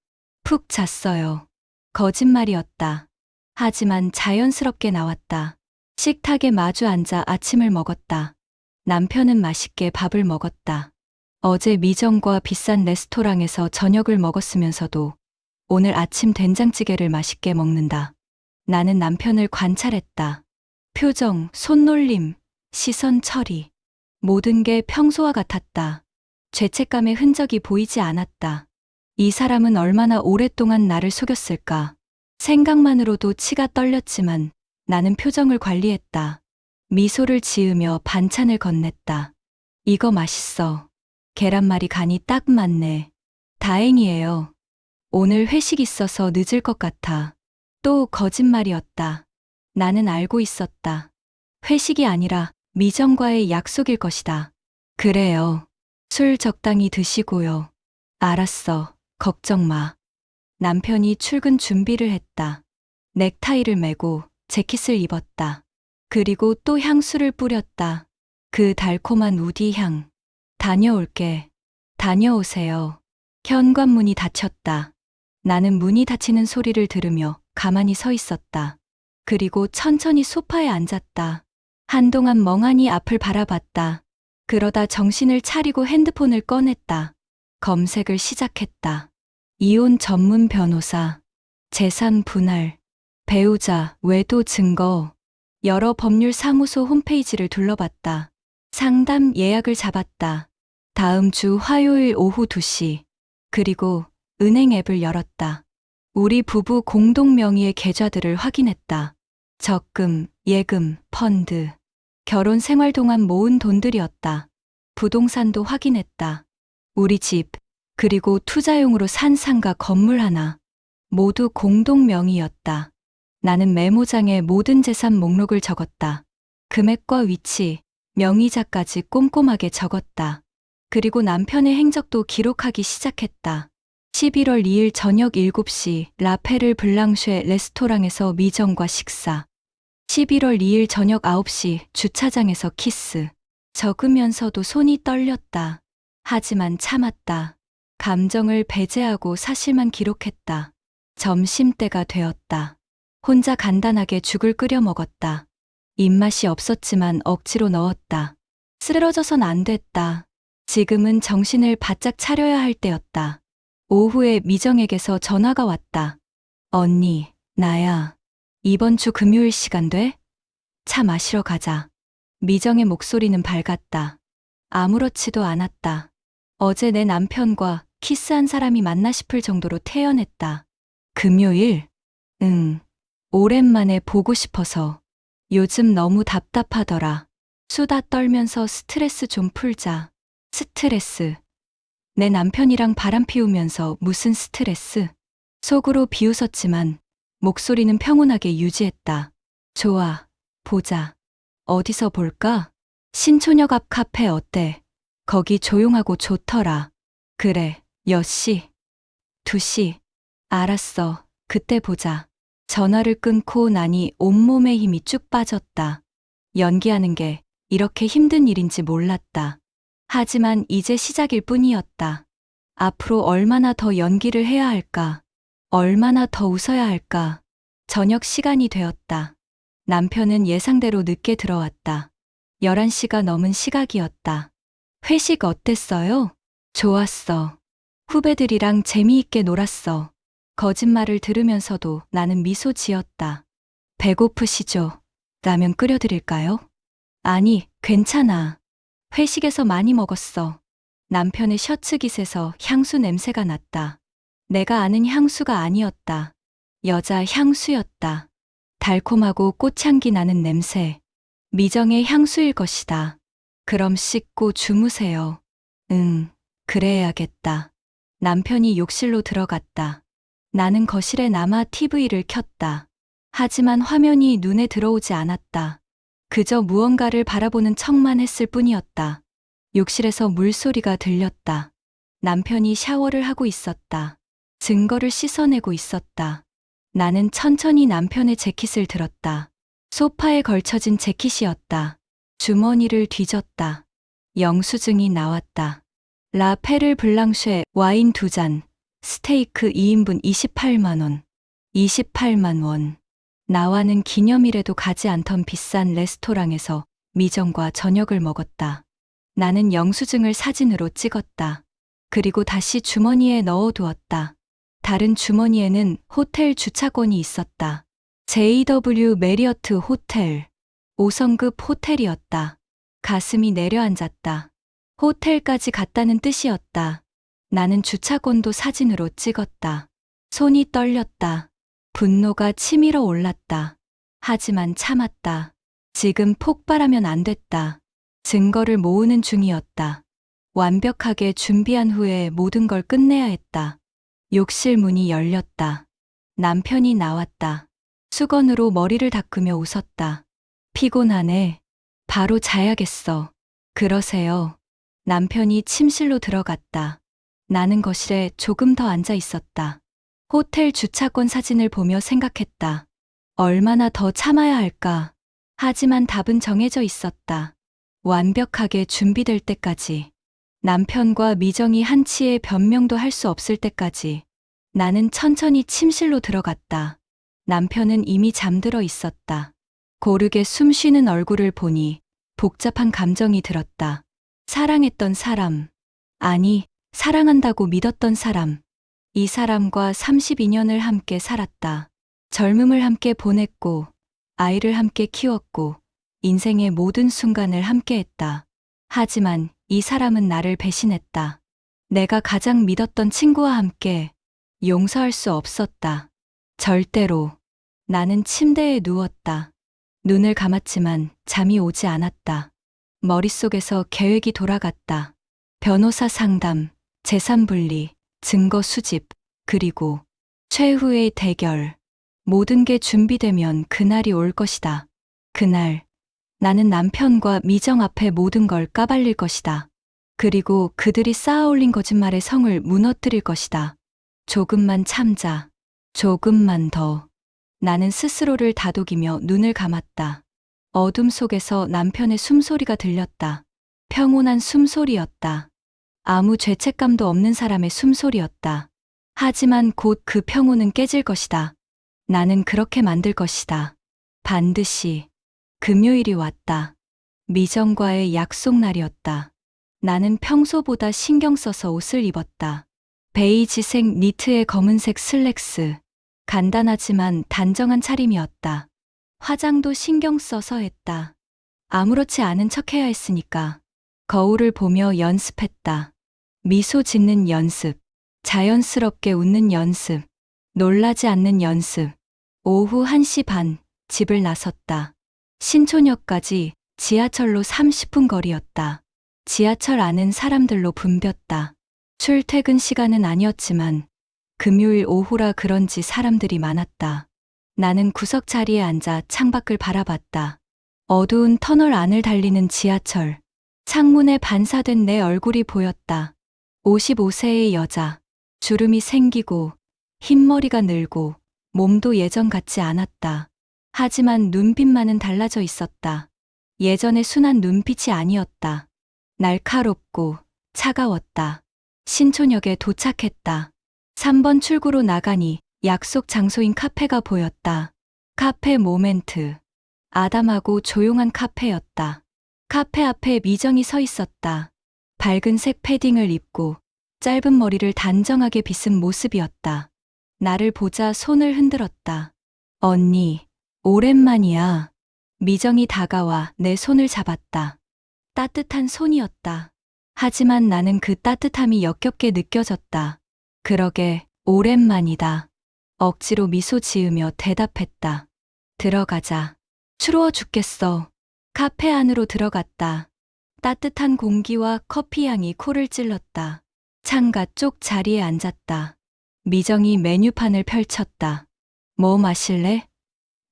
푹 잤어요. 거짓말이었다. 하지만 자연스럽게 나왔다. 식탁에 마주 앉아 아침을 먹었다. 남편은 맛있게 밥을 먹었다. 어제 미정과 비싼 레스토랑에서 저녁을 먹었으면서도 오늘 아침 된장찌개를 맛있게 먹는다. 나는 남편을 관찰했다. 표정, 손놀림, 시선 처리. 모든 게 평소와 같았다. 죄책감의 흔적이 보이지 않았다. 이 사람은 얼마나 오랫동안 나를 속였을까. 생각만으로도 치가 떨렸지만 나는 표정을 관리했다. 미소를 지으며 반찬을 건넸다. 이거 맛있어. 계란말이 간이 딱 맞네. 다행이에요. 오늘 회식 있어서 늦을 것 같아. 또 거짓말이었다. 나는 알고 있었다. 회식이 아니라 미정과의 약속일 것이다. 그래요. 술 적당히 드시고요. 알았어. 걱정 마. 남편이 출근 준비를 했다. 넥타이를 매고 재킷을 입었다. 그리고 또 향수를 뿌렸다. 그 달콤한 우디 향. 다녀올게. 다녀오세요. 현관문이 닫혔다. 나는 문이 닫히는 소리를 들으며 가만히 서 있었다. 그리고 천천히 소파에 앉았다. 한동안 멍하니 앞을 바라봤다. 그러다 정신을 차리고 핸드폰을 꺼냈다. 검색을 시작했다. 이혼 전문 변호사, 재산 분할, 배우자, 외도 증거. 여러 법률 사무소 홈페이지를 둘러봤다. 상담 예약을 잡았다. 다음 주 화요일 오후 2시. 그리고 은행 앱을 열었다. 우리 부부 공동 명의의 계좌들을 확인했다. 적금, 예금, 펀드. 결혼 생활 동안 모은 돈들이었다. 부동산도 확인했다. 우리 집, 그리고 투자용으로 산 상가 건물 하나. 모두 공동 명의였다. 나는 메모장에 모든 재산 목록을 적었다. 금액과 위치, 명의자까지 꼼꼼하게 적었다. 그리고 남편의 행적도 기록하기 시작했다. 11월 2일 저녁 7시 라페르 블랑쉐 레스토랑에서 미정과 식사. 11월 2일 저녁 9시 주차장에서 키스. 적으면서도 손이 떨렸다. 하지만 참았다. 감정을 배제하고 사실만 기록했다. 점심때가 되었다. 혼자 간단하게 죽을 끓여 먹었다. 입맛이 없었지만 억지로 넣었다. 쓰러져선 안 됐다. 지금은 정신을 바짝 차려야 할 때였다. 오후에 미정에게서 전화가 왔다. 언니, 나야. 이번 주 금요일 시간 돼? 차 마시러 가자. 미정의 목소리는 밝았다. 아무렇지도 않았다. 어제 내 남편과 키스한 사람이 맞나 싶을 정도로 태연했다. 금요일? 응. 오랜만에 보고 싶어서. 요즘 너무 답답하더라. 수다 떨면서 스트레스 좀 풀자. 스트레스. 내 남편이랑 바람 피우면서 무슨 스트레스? 속으로 비웃었지만 목소리는 평온하게 유지했다. 좋아. 보자. 어디서 볼까? 신촌역 앞 카페 어때? 거기 조용하고 좋더라. 그래. 몇 시? 2시. 알았어. 그때 보자. 전화를 끊고 나니 온몸에 힘이 쭉 빠졌다. 연기하는 게 이렇게 힘든 일인지 몰랐다. 하지만 이제 시작일 뿐이었다. 앞으로 얼마나 더 연기를 해야 할까? 얼마나 더 웃어야 할까? 저녁 시간이 되었다. 남편은 예상대로 늦게 들어왔다. 11시가 넘은 시각이었다. 회식 어땠어요? 좋았어. 후배들이랑 재미있게 놀았어. 거짓말을 들으면서도 나는 미소 지었다. 배고프시죠? 라면 끓여드릴까요? 아니, 괜찮아. 회식에서 많이 먹었어. 남편의 셔츠 깃에서 향수 냄새가 났다. 내가 아는 향수가 아니었다. 여자 향수였다. 달콤하고 꽃향기 나는 냄새. 미정의 향수일 것이다. 그럼 씻고 주무세요. 응, 그래야겠다. 남편이 욕실로 들어갔다. 나는 거실에 남아 TV를 켰다. 하지만 화면이 눈에 들어오지 않았다. 그저 무언가를 바라보는 척만 했을 뿐이었다. 욕실에서 물소리가 들렸다. 남편이 샤워를 하고 있었다. 증거를 씻어내고 있었다. 나는 천천히 남편의 재킷을 들었다. 소파에 걸쳐진 재킷이었다. 주머니를 뒤졌다. 영수증이 나왔다. 라 페르 블랑쉐 와인 2잔, 스테이크 2인분 28만 원. 28만 원. 나와는 기념일에도 가지 않던 비싼 레스토랑에서 미정과 저녁을 먹었다. 나는 영수증을 사진으로 찍었다. 그리고 다시 주머니에 넣어두었다. 다른 주머니에는 호텔 주차권이 있었다. JW 메리어트 호텔. 5성급 호텔이었다. 가슴이 내려앉았다. 호텔까지 갔다는 뜻이었다. 나는 주차권도 사진으로 찍었다. 손이 떨렸다. 분노가 치밀어 올랐다. 하지만 참았다. 지금 폭발하면 안 됐다. 증거를 모으는 중이었다. 완벽하게 준비한 후에 모든 걸 끝내야 했다. 욕실 문이 열렸다. 남편이 나왔다. 수건으로 머리를 닦으며 웃었다. 피곤하네. 바로 자야겠어. 그러세요. 남편이 침실로 들어갔다. 나는 거실에 조금 더 앉아 있었다. 호텔 주차권 사진을 보며 생각했다. 얼마나 더 참아야 할까? 하지만 답은 정해져 있었다. 완벽하게 준비될 때까지. 남편과 미정이 한치의 변명도 할 수 없을 때까지. 나는 천천히 침실로 들어갔다. 남편은 이미 잠들어 있었다. 고르게 숨 쉬는 얼굴을 보니 복잡한 감정이 들었다. 사랑했던 사람. 아니, 사랑한다고 믿었던 사람. 이 사람과 32년을 함께 살았다. 젊음을 함께 보냈고, 아이를 함께 키웠고, 인생의 모든 순간을 함께 했다. 하지만 이 사람은 나를 배신했다. 내가 가장 믿었던 친구와 함께 용서할 수 없었다. 절대로. 나는 침대에 누웠다. 눈을 감았지만 잠이 오지 않았다. 머릿속에서 계획이 돌아갔다. 변호사 상담, 재산 분리, 증거 수집, 그리고 최후의 대결. 모든 게 준비되면 그날이 올 것이다. 그날, 나는 남편과 미정 앞에 모든 걸 까발릴 것이다. 그리고 그들이 쌓아올린 거짓말의 성을 무너뜨릴 것이다. 조금만 참자. 조금만 더. 나는 스스로를 다독이며 눈을 감았다. 어둠 속에서 남편의 숨소리가 들렸다. 평온한 숨소리였다. 아무 죄책감도 없는 사람의 숨소리였다. 하지만 곧 그 평온은 깨질 것이다. 나는 그렇게 만들 것이다. 반드시. 금요일이 왔다. 미정과의 약속 날이었다. 나는 평소보다 신경 써서 옷을 입었다. 베이지색 니트에 검은색 슬랙스. 간단하지만 단정한 차림이었다. 화장도 신경 써서 했다. 아무렇지 않은 척해야 했으니까. 거울을 보며 연습했다. 미소 짓는 연습. 자연스럽게 웃는 연습. 놀라지 않는 연습. 오후 1시 반, 집을 나섰다. 신촌역까지 지하철로 30분 거리였다. 지하철 안은 사람들로 붐볐다. 출퇴근 시간은 아니었지만 금요일 오후라 그런지 사람들이 많았다. 나는 구석 자리에 앉아 창밖을 바라봤다. 어두운 터널 안을 달리는 지하철. 창문에 반사된 내 얼굴이 보였다. 55세의 여자. 주름이 생기고 흰머리가 늘고 몸도 예전 같지 않았다. 하지만 눈빛만은 달라져 있었다. 예전의 순한 눈빛이 아니었다. 날카롭고 차가웠다. 신촌역에 도착했다. 3번 출구로 나가니 약속 장소인 카페가 보였다. 카페 모멘트. 아담하고 조용한 카페였다. 카페 앞에 미정이 서 있었다. 밝은색 패딩을 입고 짧은 머리를 단정하게 빗은 모습이었다. 나를 보자 손을 흔들었다. 언니, 오랜만이야. 미정이 다가와 내 손을 잡았다. 따뜻한 손이었다. 하지만 나는 그 따뜻함이 역겹게 느껴졌다. 그러게, 오랜만이다. 억지로 미소 지으며 대답했다. 들어가자. 추워 죽겠어. 카페 안으로 들어갔다. 따뜻한 공기와 커피 향이 코를 찔렀다. 창가 쪽 자리에 앉았다. 미정이 메뉴판을 펼쳤다. 뭐 마실래?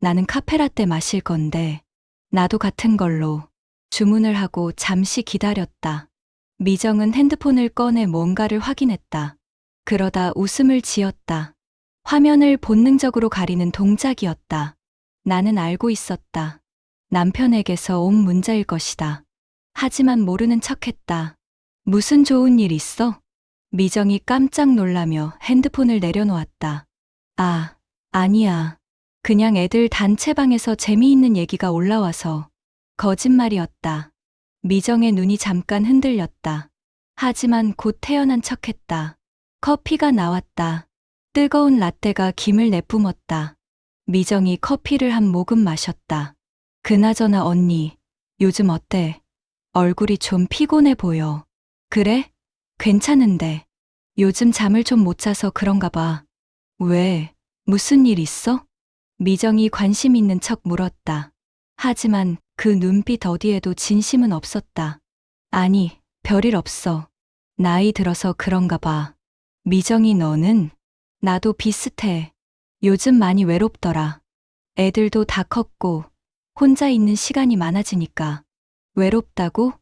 나는 카페라떼 마실 건데. 나도 같은 걸로. 주문을 하고 잠시 기다렸다. 미정은 핸드폰을 꺼내 뭔가를 확인했다. 그러다 웃음을 지었다. 화면을 본능적으로 가리는 동작이었다. 나는 알고 있었다. 남편에게서 온 문자일 것이다. 하지만 모르는 척했다. 무슨 좋은 일 있어? 미정이 깜짝 놀라며 핸드폰을 내려놓았다. 아, 아니야. 그냥 애들 단체방에서 재미있는 얘기가 올라와서. 거짓말이었다. 미정의 눈이 잠깐 흔들렸다. 하지만 곧 태연한 척했다. 커피가 나왔다. 뜨거운 라떼가 김을 내뿜었다. 미정이 커피를 한 모금 마셨다. 그나저나 언니, 요즘 어때? 얼굴이 좀 피곤해 보여. 그래? 괜찮은데. 요즘 잠을 좀 못 자서 그런가 봐. 왜? 무슨 일 있어? 미정이 관심 있는 척 물었다. 하지만 그 눈빛 어디에도 진심은 없었다. 아니, 별일 없어. 나이 들어서 그런가 봐. 미정이 너는? 나도 비슷해. 요즘 많이 외롭더라. 애들도 다 컸고 혼자 있는 시간이 많아지니까. 외롭다고?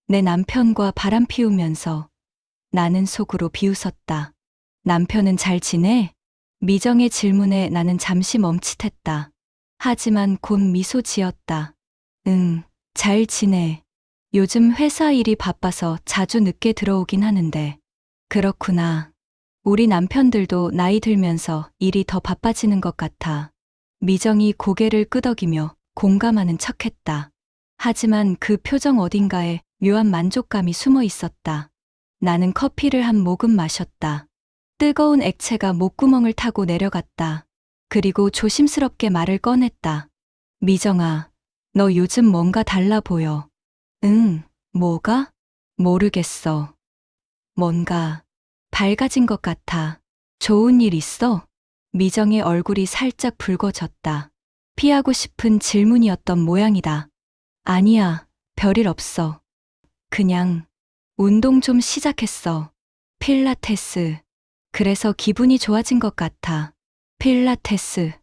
내 남편과 바람 피우면서 나는 속으로 비웃었다. 남편은 잘 지내? 미정의 질문에 나는 잠시 멈칫했다. 하지만 곧 미소 지었다. 응, 잘 지내. 요즘 회사 일이 바빠서 자주 늦게 들어오긴 하는데. 그렇구나. 우리 남편들도 나이 들면서 일이 더 바빠지는 것 같아. 미정이 고개를 끄덕이며 공감하는 척했다. 하지만 그 표정 어딘가에 묘한 만족감이 숨어 있었다. 나는 커피를 한 모금 마셨다. 뜨거운 액체가 목구멍을 타고 내려갔다. 그리고 조심스럽게 말을 꺼냈다. 미정아, 너 요즘 뭔가 달라 보여. 응, 뭐가? 모르겠어. 뭔가 밝아진 것 같아. 좋은 일 있어? 미정의 얼굴이 살짝 붉어졌다. 피하고 싶은 질문이었던 모양이다. 아니야, 별일 없어. 그냥 운동 좀 시작했어. 필라테스. 그래서 기분이 좋아진 것 같아. 필라테스.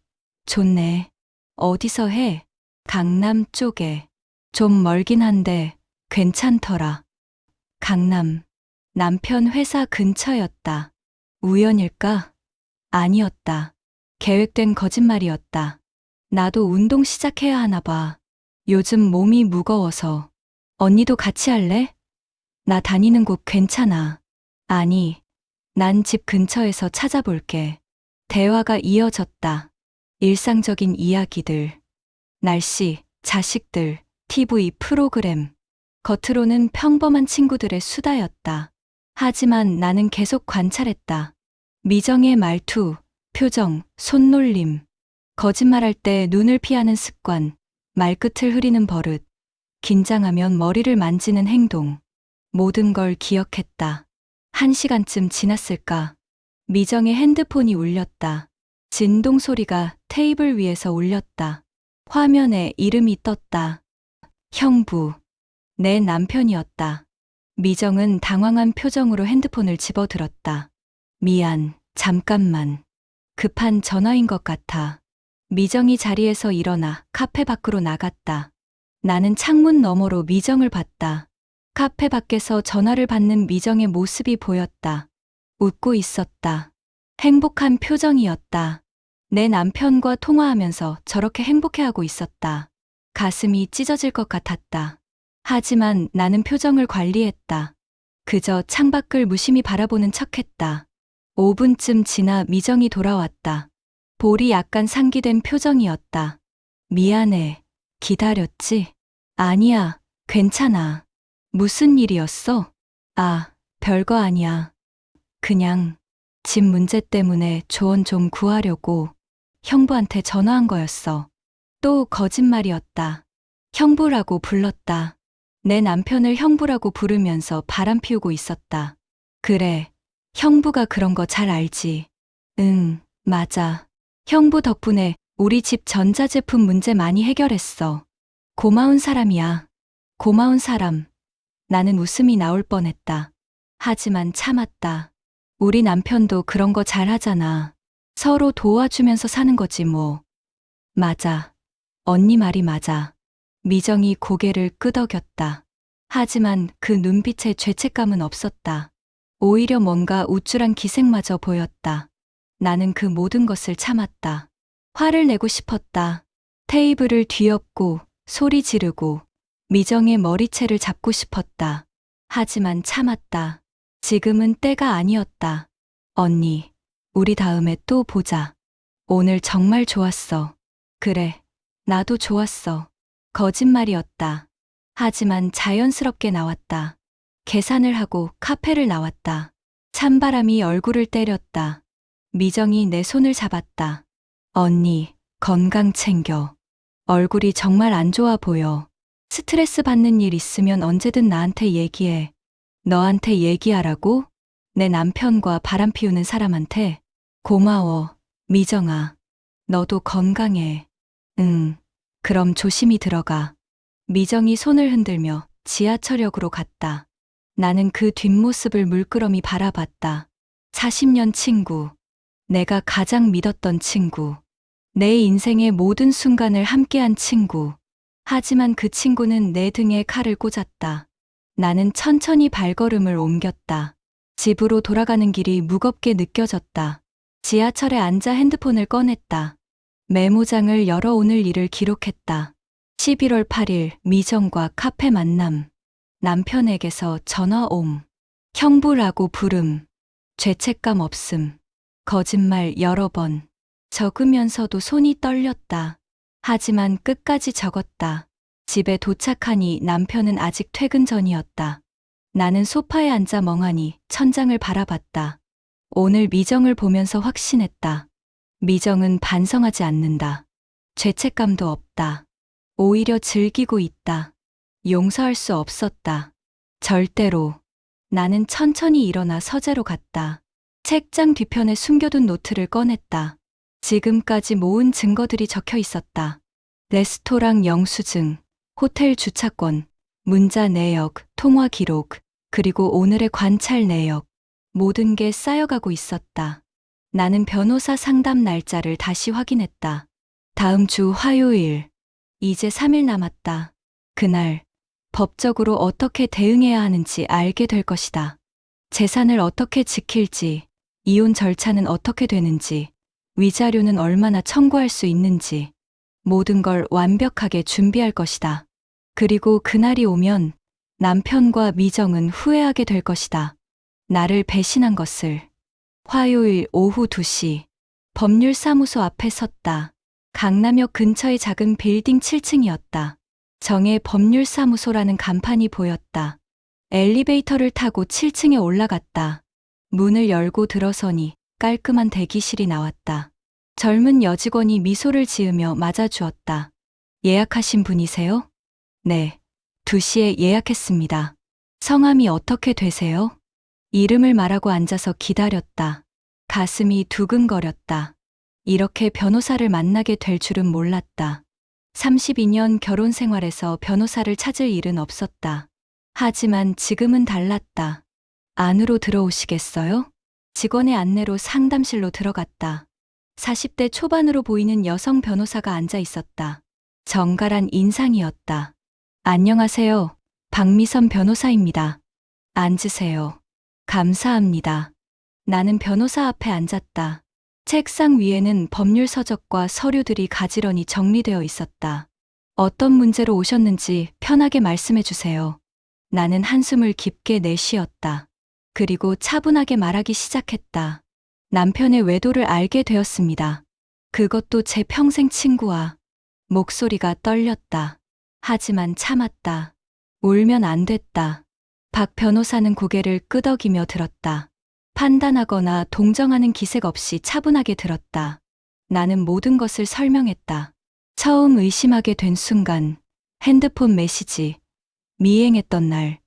좋네. 어디서 해? 강남 쪽에. 좀 멀긴 한데 괜찮더라. 강남. 남편 회사 근처였다. 우연일까? 아니었다. 계획된 거짓말이었다. 나도 운동 시작해야 하나 봐. 요즘 몸이 무거워서. 언니도 같이 할래? 나 다니는 곳 괜찮아. 아니, 난 집 근처에서 찾아볼게. 대화가 이어졌다. 일상적인 이야기들. 날씨, 자식들, TV 프로그램. 겉으로는 평범한 친구들의 수다였다. 하지만 나는 계속 관찰했다. 미정의 말투, 표정, 손놀림. 거짓말할 때 눈을 피하는 습관, 말끝을 흐리는 버릇. 긴장하면 머리를 만지는 행동. 모든 걸 기억했다. 1시간쯤 지났을까? 미정의 핸드폰이 울렸다. 진동 소리가 테이블 위에서 울렸다. 화면에 이름이 떴다. 형부. 내 남편이었다. 미정은 당황한 표정으로 핸드폰을 집어들었다. 미안, 잠깐만. 급한 전화인 것 같아. 미정이 자리에서 일어나 카페 밖으로 나갔다. 나는 창문 너머로 미정을 봤다. 카페 밖에서 전화를 받는 미정의 모습이 보였다. 웃고 있었다. 행복한 표정이었다. 내 남편과 통화하면서 저렇게 행복해하고 있었다. 가슴이 찢어질 것 같았다. 하지만 나는 표정을 관리했다. 그저 창밖을 무심히 바라보는 척했다. 5분쯤 지나 미정이 돌아왔다. 볼이 약간 상기된 표정이었다. 미안해. 기다렸지? 아니야, 괜찮아. 무슨 일이었어? 아, 별거 아니야. 그냥 집 문제 때문에 조언 좀 구하려고 형부한테 전화한 거였어. 또 거짓말이었다. 형부라고 불렀다. 내 남편을 형부라고 부르면서 바람 피우고 있었다. 그래, 형부가 그런 거 잘 알지. 응, 맞아. 형부 덕분에 우리 집 전자제품 문제 많이 해결했어. 고마운 사람이야. 고마운 사람. 나는 웃음이 나올 뻔했다. 하지만 참았다. 우리 남편도 그런 거 잘하잖아. 서로 도와주면서 사는 거지 뭐. 맞아. 언니 말이 맞아. 미정이 고개를 끄덕였다. 하지만 그 눈빛에 죄책감은 없었다. 오히려 뭔가 우쭐한 기색마저 보였다. 나는 그 모든 것을 참았다. 화를 내고 싶었다. 테이블을 뒤엎고 소리 지르고 미정의 머리채를 잡고 싶었다. 하지만 참았다. 지금은 때가 아니었다. 언니, 우리 다음에 또 보자. 오늘 정말 좋았어. 그래, 나도 좋았어. 거짓말이었다. 하지만 자연스럽게 나왔다. 계산을 하고 카페를 나왔다. 찬바람이 얼굴을 때렸다. 미정이 내 손을 잡았다. 언니, 건강 챙겨. 얼굴이 정말 안 좋아 보여. 스트레스 받는 일 있으면 언제든 나한테 얘기해. 너한테 얘기하라고? 내 남편과 바람 피우는 사람한테? 고마워, 미정아. 너도 건강해. 응, 그럼 조심히 들어가. 미정이 손을 흔들며 지하철역으로 갔다. 나는 그 뒷모습을 물끄러미 바라봤다. 40년 친구. 내가 가장 믿었던 친구. 내 인생의 모든 순간을 함께한 친구. 하지만 그 친구는 내 등에 칼을 꽂았다. 나는 천천히 발걸음을 옮겼다. 집으로 돌아가는 길이 무겁게 느껴졌다. 지하철에 앉아 핸드폰을 꺼냈다. 메모장을 열어 오늘 일을 기록했다. 11월 8일 미정과 카페 만남. 남편에게서 전화 옴. 형부라고 부름. 죄책감 없음. 거짓말 여러 번. 적으면서도 손이 떨렸다. 하지만 끝까지 적었다. 집에 도착하니 남편은 아직 퇴근 전이었다. 나는 소파에 앉아 멍하니 천장을 바라봤다. 오늘 미정을 보면서 확신했다. 미정은 반성하지 않는다. 죄책감도 없다. 오히려 즐기고 있다. 용서할 수 없었다. 절대로. 나는 천천히 일어나 서재로 갔다. 책장 뒤편에 숨겨둔 노트를 꺼냈다. 지금까지 모은 증거들이 적혀 있었다. 레스토랑 영수증, 호텔 주차권, 문자 내역, 통화 기록, 그리고 오늘의 관찰 내역. 모든 게 쌓여가고 있었다. 나는 변호사 상담 날짜를 다시 확인했다. 다음 주 화요일. 이제 3일 남았다. 그날, 법적으로 어떻게 대응해야 하는지 알게 될 것이다. 재산을 어떻게 지킬지, 이혼 절차는 어떻게 되는지, 위자료는 얼마나 청구할 수 있는지, 모든 걸 완벽하게 준비할 것이다. 그리고 그날이 오면 남편과 미정은 후회하게 될 것이다. 나를 배신한 것을. 화요일 오후 2시, 법률사무소 앞에 섰다. 강남역 근처의 작은 빌딩 7층이었다. 정의 법률사무소라는 간판이 보였다. 엘리베이터를 타고 7층에 올라갔다. 문을 열고 들어서니 깔끔한 대기실이 나왔다. 젊은 여직원이 미소를 지으며 맞아주었다. 예약하신 분이세요? 네, 2시에 예약했습니다. 성함이 어떻게 되세요? 이름을 말하고 앉아서 기다렸다. 가슴이 두근거렸다. 이렇게 변호사를 만나게 될 줄은 몰랐다. 32년 결혼 생활에서 변호사를 찾을 일은 없었다. 하지만 지금은 달랐다. 안으로 들어오시겠어요? 직원의 안내로 상담실로 들어갔다. 40대 초반으로 보이는 여성 변호사가 앉아 있었다. 정갈한 인상이었다. 안녕하세요. 박미선 변호사입니다. 앉으세요. 감사합니다. 나는 변호사 앞에 앉았다. 책상 위에는 법률 서적과 서류들이 가지런히 정리되어 있었다. 어떤 문제로 오셨는지 편하게 말씀해 주세요. 나는 한숨을 깊게 내쉬었다. 그리고 차분하게 말하기 시작했다. 남편의 외도를 알게 되었습니다. 그것도 제 평생 친구와. 목소리가 떨렸다. 하지만 참았다. 울면 안 됐다. 박 변호사는 고개를 끄덕이며 들었다. 판단하거나 동정하는 기색 없이 차분하게 들었다. 나는 모든 것을 설명했다. 처음 의심하게 된 순간, 핸드폰 메시지, 미행했던 날,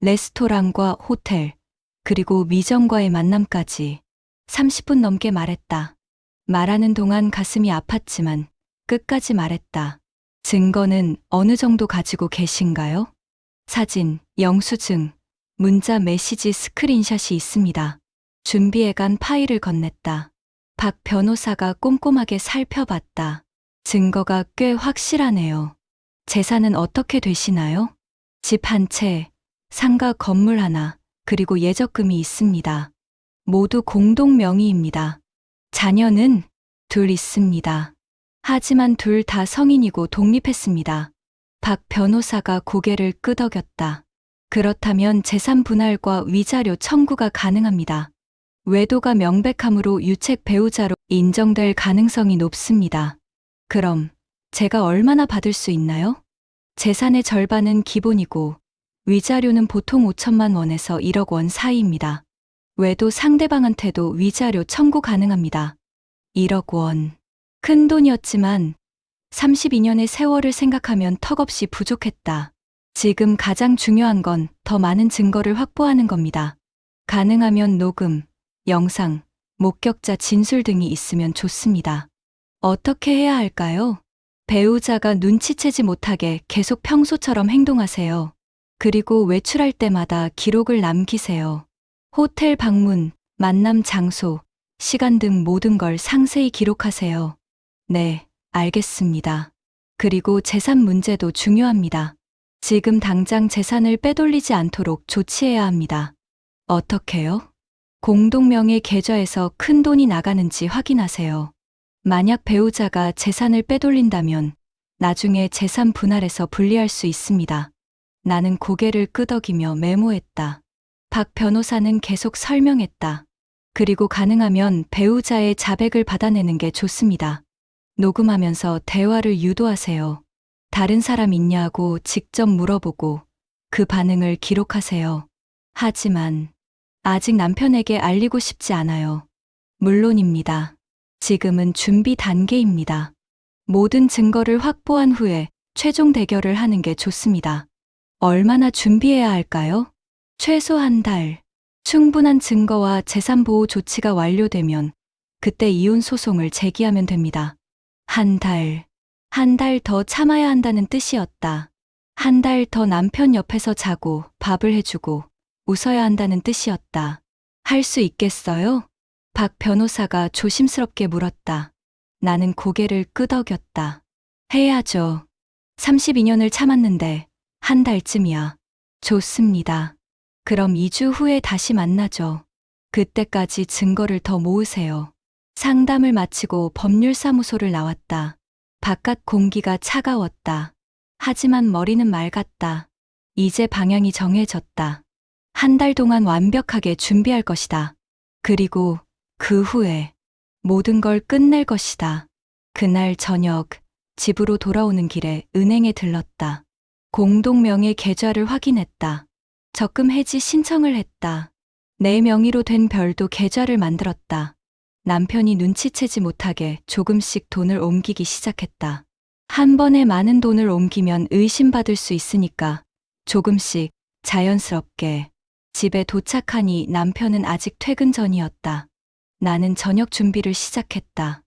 레스토랑과 호텔, 그리고 미정과의 만남까지 30분 넘게 말했다. 말하는 동안 가슴이 아팠지만 끝까지 말했다. 증거는 어느 정도 가지고 계신가요? 사진, 영수증, 문자 메시지 스크린샷이 있습니다. 준비해간 파일을 건넸다. 박 변호사가 꼼꼼하게 살펴봤다. 증거가 꽤 확실하네요. 재산은 어떻게 되시나요? 집 한 채, 상가 건물 하나, 그리고 예적금이 있습니다. 모두 공동 명의입니다. 자녀는 둘 있습니다. 하지만 둘 다 성인이고 독립했습니다. 박 변호사가 고개를 끄덕였다. 그렇다면 재산 분할과 위자료 청구가 가능합니다. 외도가 명백함으로 유책 배우자로 인정될 가능성이 높습니다. 그럼 제가 얼마나 받을 수 있나요? 재산의 절반은 기본이고 위자료는 보통 5천만 원에서 1억 원 사이입니다. 외도 상대방한테도 위자료 청구 가능합니다. 1억 원. 큰 돈이었지만 32년의 세월을 생각하면 턱없이 부족했다. 지금 가장 중요한 건 더 많은 증거를 확보하는 겁니다. 가능하면 녹음, 영상, 목격자 진술 등이 있으면 좋습니다. 어떻게 해야 할까요? 배우자가 눈치채지 못하게 계속 평소처럼 행동하세요. 그리고 외출할 때마다 기록을 남기세요. 호텔 방문, 만남 장소, 시간 등 모든 걸 상세히 기록하세요. 네, 알겠습니다. 그리고 재산 문제도 중요합니다. 지금 당장 재산을 빼돌리지 않도록 조치해야 합니다. 어떻게요? 공동명의 계좌에서 큰 돈이 나가는지 확인하세요. 만약 배우자가 재산을 빼돌린다면 나중에 재산 분할에서 분리할 수 있습니다. 나는 고개를 끄덕이며 메모했다. 박 변호사는 계속 설명했다. 그리고 가능하면 배우자의 자백을 받아내는 게 좋습니다. 녹음하면서 대화를 유도하세요. 다른 사람 있냐고 직접 물어보고 그 반응을 기록하세요. 하지만 아직 남편에게 알리고 싶지 않아요. 물론입니다. 지금은 준비 단계입니다. 모든 증거를 확보한 후에 최종 대결을 하는 게 좋습니다. 얼마나 준비해야 할까요? 최소 한 달. 충분한 증거와 재산 보호 조치가 완료되면 그때 이혼 소송을 제기하면 됩니다. 한 달 더 참아야 한다는 뜻이었다. 한 달 더 남편 옆에서 자고 밥을 해주고 웃어야 한다는 뜻이었다. 할 수 있겠어요? 박 변호사가 조심스럽게 물었다. 나는 고개를 끄덕였다. 해야죠. 32년을 참았는데 한 달쯤이야. 좋습니다. 그럼 2주 후에 다시 만나죠. 그때까지 증거를 더 모으세요. 상담을 마치고 법률사무소를 나왔다. 바깥 공기가 차가웠다. 하지만 머리는 맑았다. 이제 방향이 정해졌다. 한 달 동안 완벽하게 준비할 것이다. 그리고 그 후에 모든 걸 끝낼 것이다. 그날 저녁 집으로 돌아오는 길에 은행에 들렀다. 공동명의 계좌를 확인했다. 적금 해지 신청을 했다. 내 명의로 된 별도 계좌를 만들었다. 남편이 눈치채지 못하게 조금씩 돈을 옮기기 시작했다. 한 번에 많은 돈을 옮기면 의심받을 수 있으니까 조금씩 자연스럽게. 집에 도착하니 남편은 아직 퇴근 전이었다. 나는 저녁 준비를 시작했다.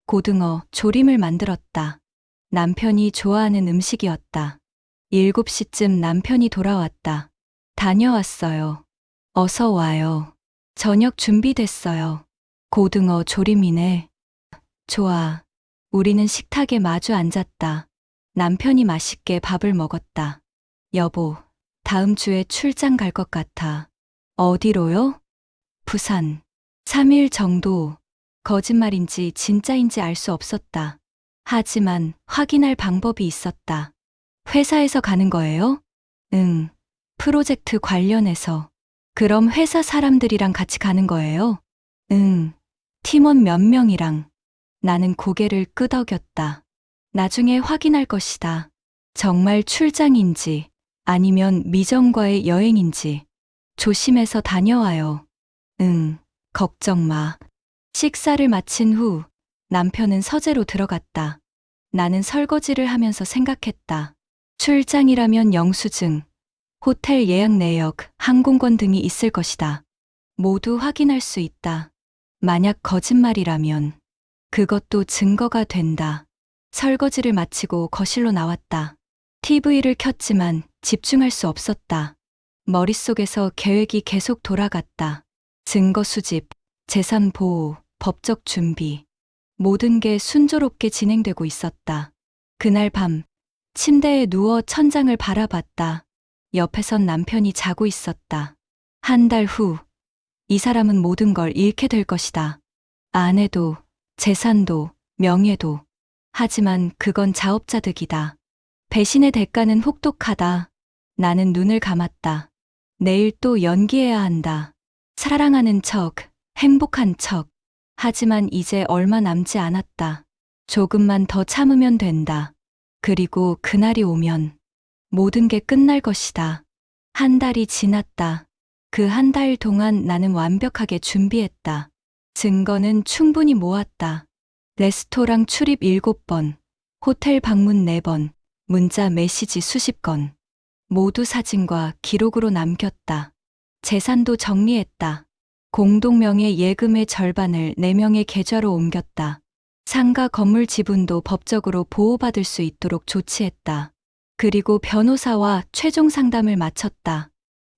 고등어, 조림을 만들었다. 남편이 좋아하는 음식이었다. 7시쯤 남편이 돌아왔다. 다녀왔어요. 어서 와요. 저녁 준비됐어요. 고등어 조림이네. 좋아. 우리는 식탁에 마주 앉았다. 남편이 맛있게 밥을 먹었다. 여보, 다음 주에 출장 갈 것 같아. 어디로요? 부산. 3일 정도. 거짓말인지 진짜인지 알 수 없었다. 하지만 확인할 방법이 있었다. 회사에서 가는 거예요? 응. 프로젝트 관련해서. 그럼 회사 사람들이랑 같이 가는 거예요? 응. 팀원 몇 명이랑. 나는 고개를 끄덕였다. 나중에 확인할 것이다. 정말 출장인지 아니면 미정과의 여행인지. 조심해서 다녀와요. 응. 걱정 마. 식사를 마친 후 남편은 서재로 들어갔다. 나는 설거지를 하면서 생각했다. 출장이라면 영수증, 호텔 예약 내역, 항공권 등이 있을 것이다. 모두 확인할 수 있다. 만약 거짓말이라면 그것도 증거가 된다. 설거지를 마치고 거실로 나왔다. TV를 켰지만 집중할 수 없었다. 머릿속에서 계획이 계속 돌아갔다. 증거 수집, 재산 보호, 법적 준비. 모든 게 순조롭게 진행되고 있었다. 그날 밤, 침대에 누워 천장을 바라봤다. 옆에선 남편이 자고 있었다. 한 달 후, 이 사람은 모든 걸 잃게 될 것이다. 아내도, 재산도, 명예도. 하지만 그건 자업자득이다. 배신의 대가는 혹독하다. 나는 눈을 감았다. 내일 또 연기해야 한다. 사랑하는 척, 행복한 척. 하지만 이제 얼마 남지 않았다. 조금만 더 참으면 된다. 그리고 그날이 오면 모든 게 끝날 것이다. 한 달이 지났다. 그 한 달 동안 나는 완벽하게 준비했다. 증거는 충분히 모았다. 레스토랑 출입 7번, 호텔 방문 4번, 문자 메시지 수십 건. 모두 사진과 기록으로 남겼다. 재산도 정리했다. 공동명의 예금의 절반을 4명의 계좌로 옮겼다. 상가 건물 지분도 법적으로 보호받을 수 있도록 조치했다. 그리고 변호사와 최종 상담을 마쳤다.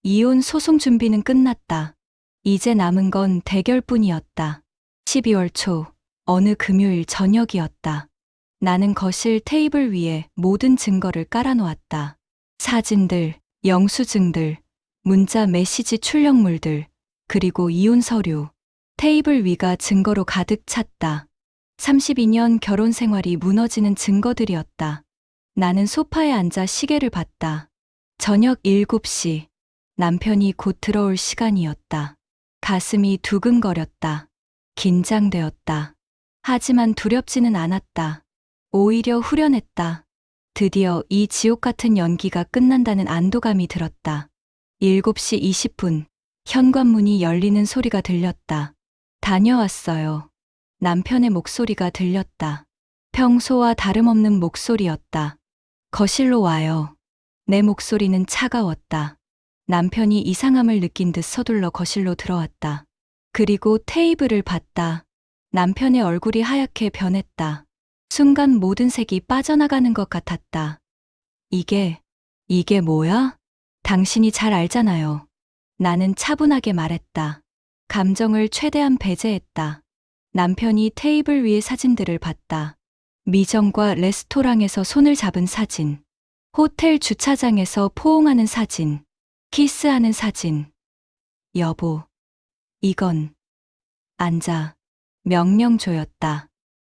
이혼 소송 준비는 끝났다. 이제 남은 건 대결뿐이었다. 12월 초, 어느 금요일 저녁이었다. 나는 거실 테이블 위에 모든 증거를 깔아놓았다. 사진들, 영수증들, 문자 메시지 출력물들, 그리고 이혼 서류. 테이블 위가 증거로 가득 찼다. 32년 결혼 생활이 무너지는 증거들이었다. 나는 소파에 앉아 시계를 봤다. 저녁 7시. 남편이 곧 들어올 시간이었다. 가슴이 두근거렸다. 긴장되었다. 하지만 두렵지는 않았다. 오히려 후련했다. 드디어 이 지옥 같은 연기가 끝난다는 안도감이 들었다. 7시 20분, 현관문이 열리는 소리가 들렸다. 다녀왔어요. 남편의 목소리가 들렸다. 평소와 다름없는 목소리였다. 거실로 와요. 내 목소리는 차가웠다. 남편이 이상함을 느낀 듯 서둘러 거실로 들어왔다. 그리고 테이블을 봤다. 남편의 얼굴이 하얗게 변했다. 순간 모든 색이 빠져나가는 것 같았다. 이게 뭐야? 당신이 잘 알잖아요. 나는 차분하게 말했다. 감정을 최대한 배제했다. 남편이 테이블 위의 사진들을 봤다. 미정과 레스토랑에서 손을 잡은 사진, 호텔 주차장에서 포옹하는 사진, 키스하는 사진. 여보, 이건 앉아. 명령조였다.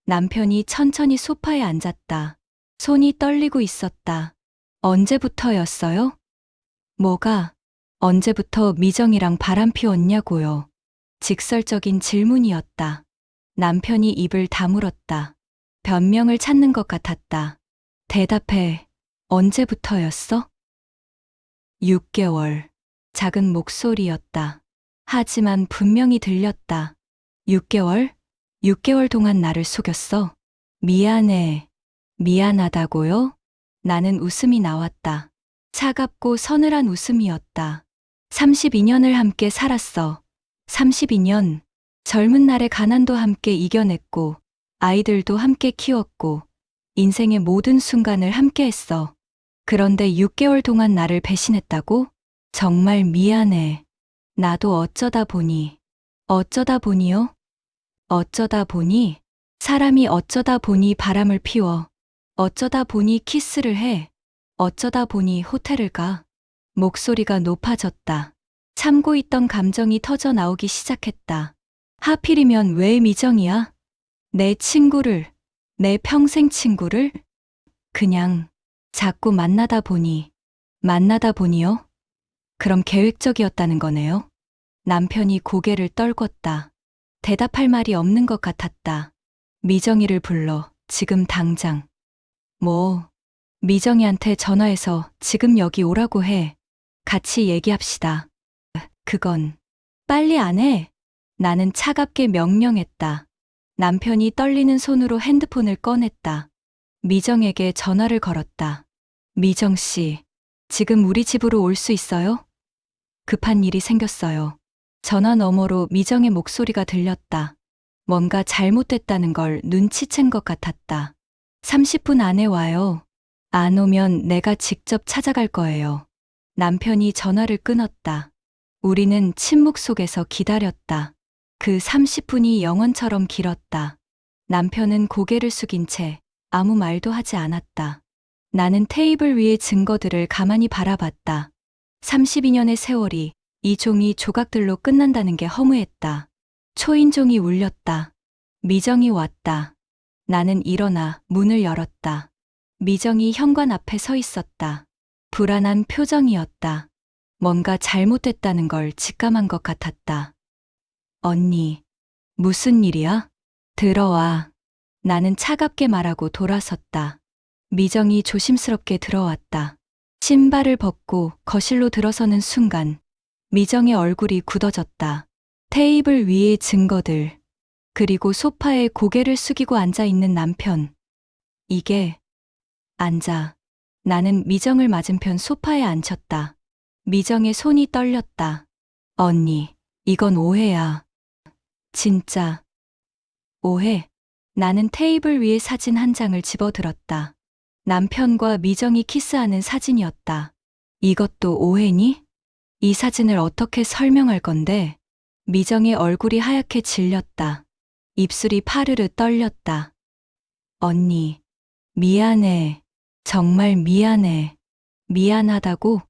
남편이 천천히 소파에 앉았다. 손이 떨리고 있었다. 언제부터였어요? 뭐가? 언제부터 미정이랑 바람 피웠냐고요. 직설적인 질문이었다. 남편이 입을 다물었다. 변명을 찾는 것 같았다. 대답해. 언제부터였어? 6개월. 작은 목소리였다. 하지만 분명히 들렸다. 6개월? 6개월 동안 나를 속였어. 미안해. 미안하다고요? 나는 웃음이 나왔다. 차갑고 서늘한 웃음이었다. 32년을 함께 살았어. 32년. 젊은 날의 가난도 함께 이겨냈고, 아이들도 함께 키웠고, 인생의 모든 순간을 함께 했어. 그런데 6개월 동안 나를 배신했다고? 정말 미안해. 나도 어쩌다 보니요? 어쩌다 보니? 사람이 어쩌다 보니 바람을 피워. 어쩌다 보니 키스를 해. 어쩌다 보니 호텔을 가. 목소리가 높아졌다. 참고 있던 감정이 터져 나오기 시작했다. 하필이면 왜 미정이야? 내 친구를, 내 평생 친구를? 그냥 자꾸 만나다 보니요? 그럼 계획적이었다는 거네요? 남편이 고개를 떨궜다. 대답할 말이 없는 것 같았다. 미정이를 불러, 지금 당장. 뭐, 미정이한테 전화해서 지금 여기 오라고 해. 같이 얘기합시다. 그건, 빨리 안 해. 나는 차갑게 명령했다. 남편이 떨리는 손으로 핸드폰을 꺼냈다. 미정에게 전화를 걸었다. 미정 씨, 지금 우리 집으로 올 수 있어요? 급한 일이 생겼어요. 전화 너머로 미정의 목소리가 들렸다. 뭔가 잘못됐다는 걸 눈치챈 것 같았다. 30분 안에 와요. 안 오면 내가 직접 찾아갈 거예요. 남편이 전화를 끊었다. 우리는 침묵 속에서 기다렸다. 그 30분이 영원처럼 길었다. 남편은 고개를 숙인 채 아무 말도 하지 않았다. 나는 테이블 위의 증거들을 가만히 바라봤다. 32년의 세월이 이 종이 조각들로 끝난다는 게 허무했다. 초인종이 울렸다. 미정이 왔다. 나는 일어나 문을 열었다. 미정이 현관 앞에 서 있었다. 불안한 표정이었다. 뭔가 잘못됐다는 걸 직감한 것 같았다. 언니, 무슨 일이야? 들어와. 나는 차갑게 말하고 돌아섰다. 미정이 조심스럽게 들어왔다. 신발을 벗고 거실로 들어서는 순간 미정의 얼굴이 굳어졌다. 테이블 위의 증거들, 그리고 소파에 고개를 숙이고 앉아 있는 남편. 이게 앉아. 나는 미정을 맞은편 소파에 앉혔다. 미정의 손이 떨렸다. 언니, 이건 오해야. 진짜. 오해. 나는 테이블 위에 사진 한 장을 집어들었다. 남편과 미정이 키스하는 사진이었다. 이것도 오해니? 이 사진을 어떻게 설명할 건데? 미정의 얼굴이 하얗게 질렸다. 입술이 파르르 떨렸다. 언니, 미안해. 정말 미안해. 미안하다고?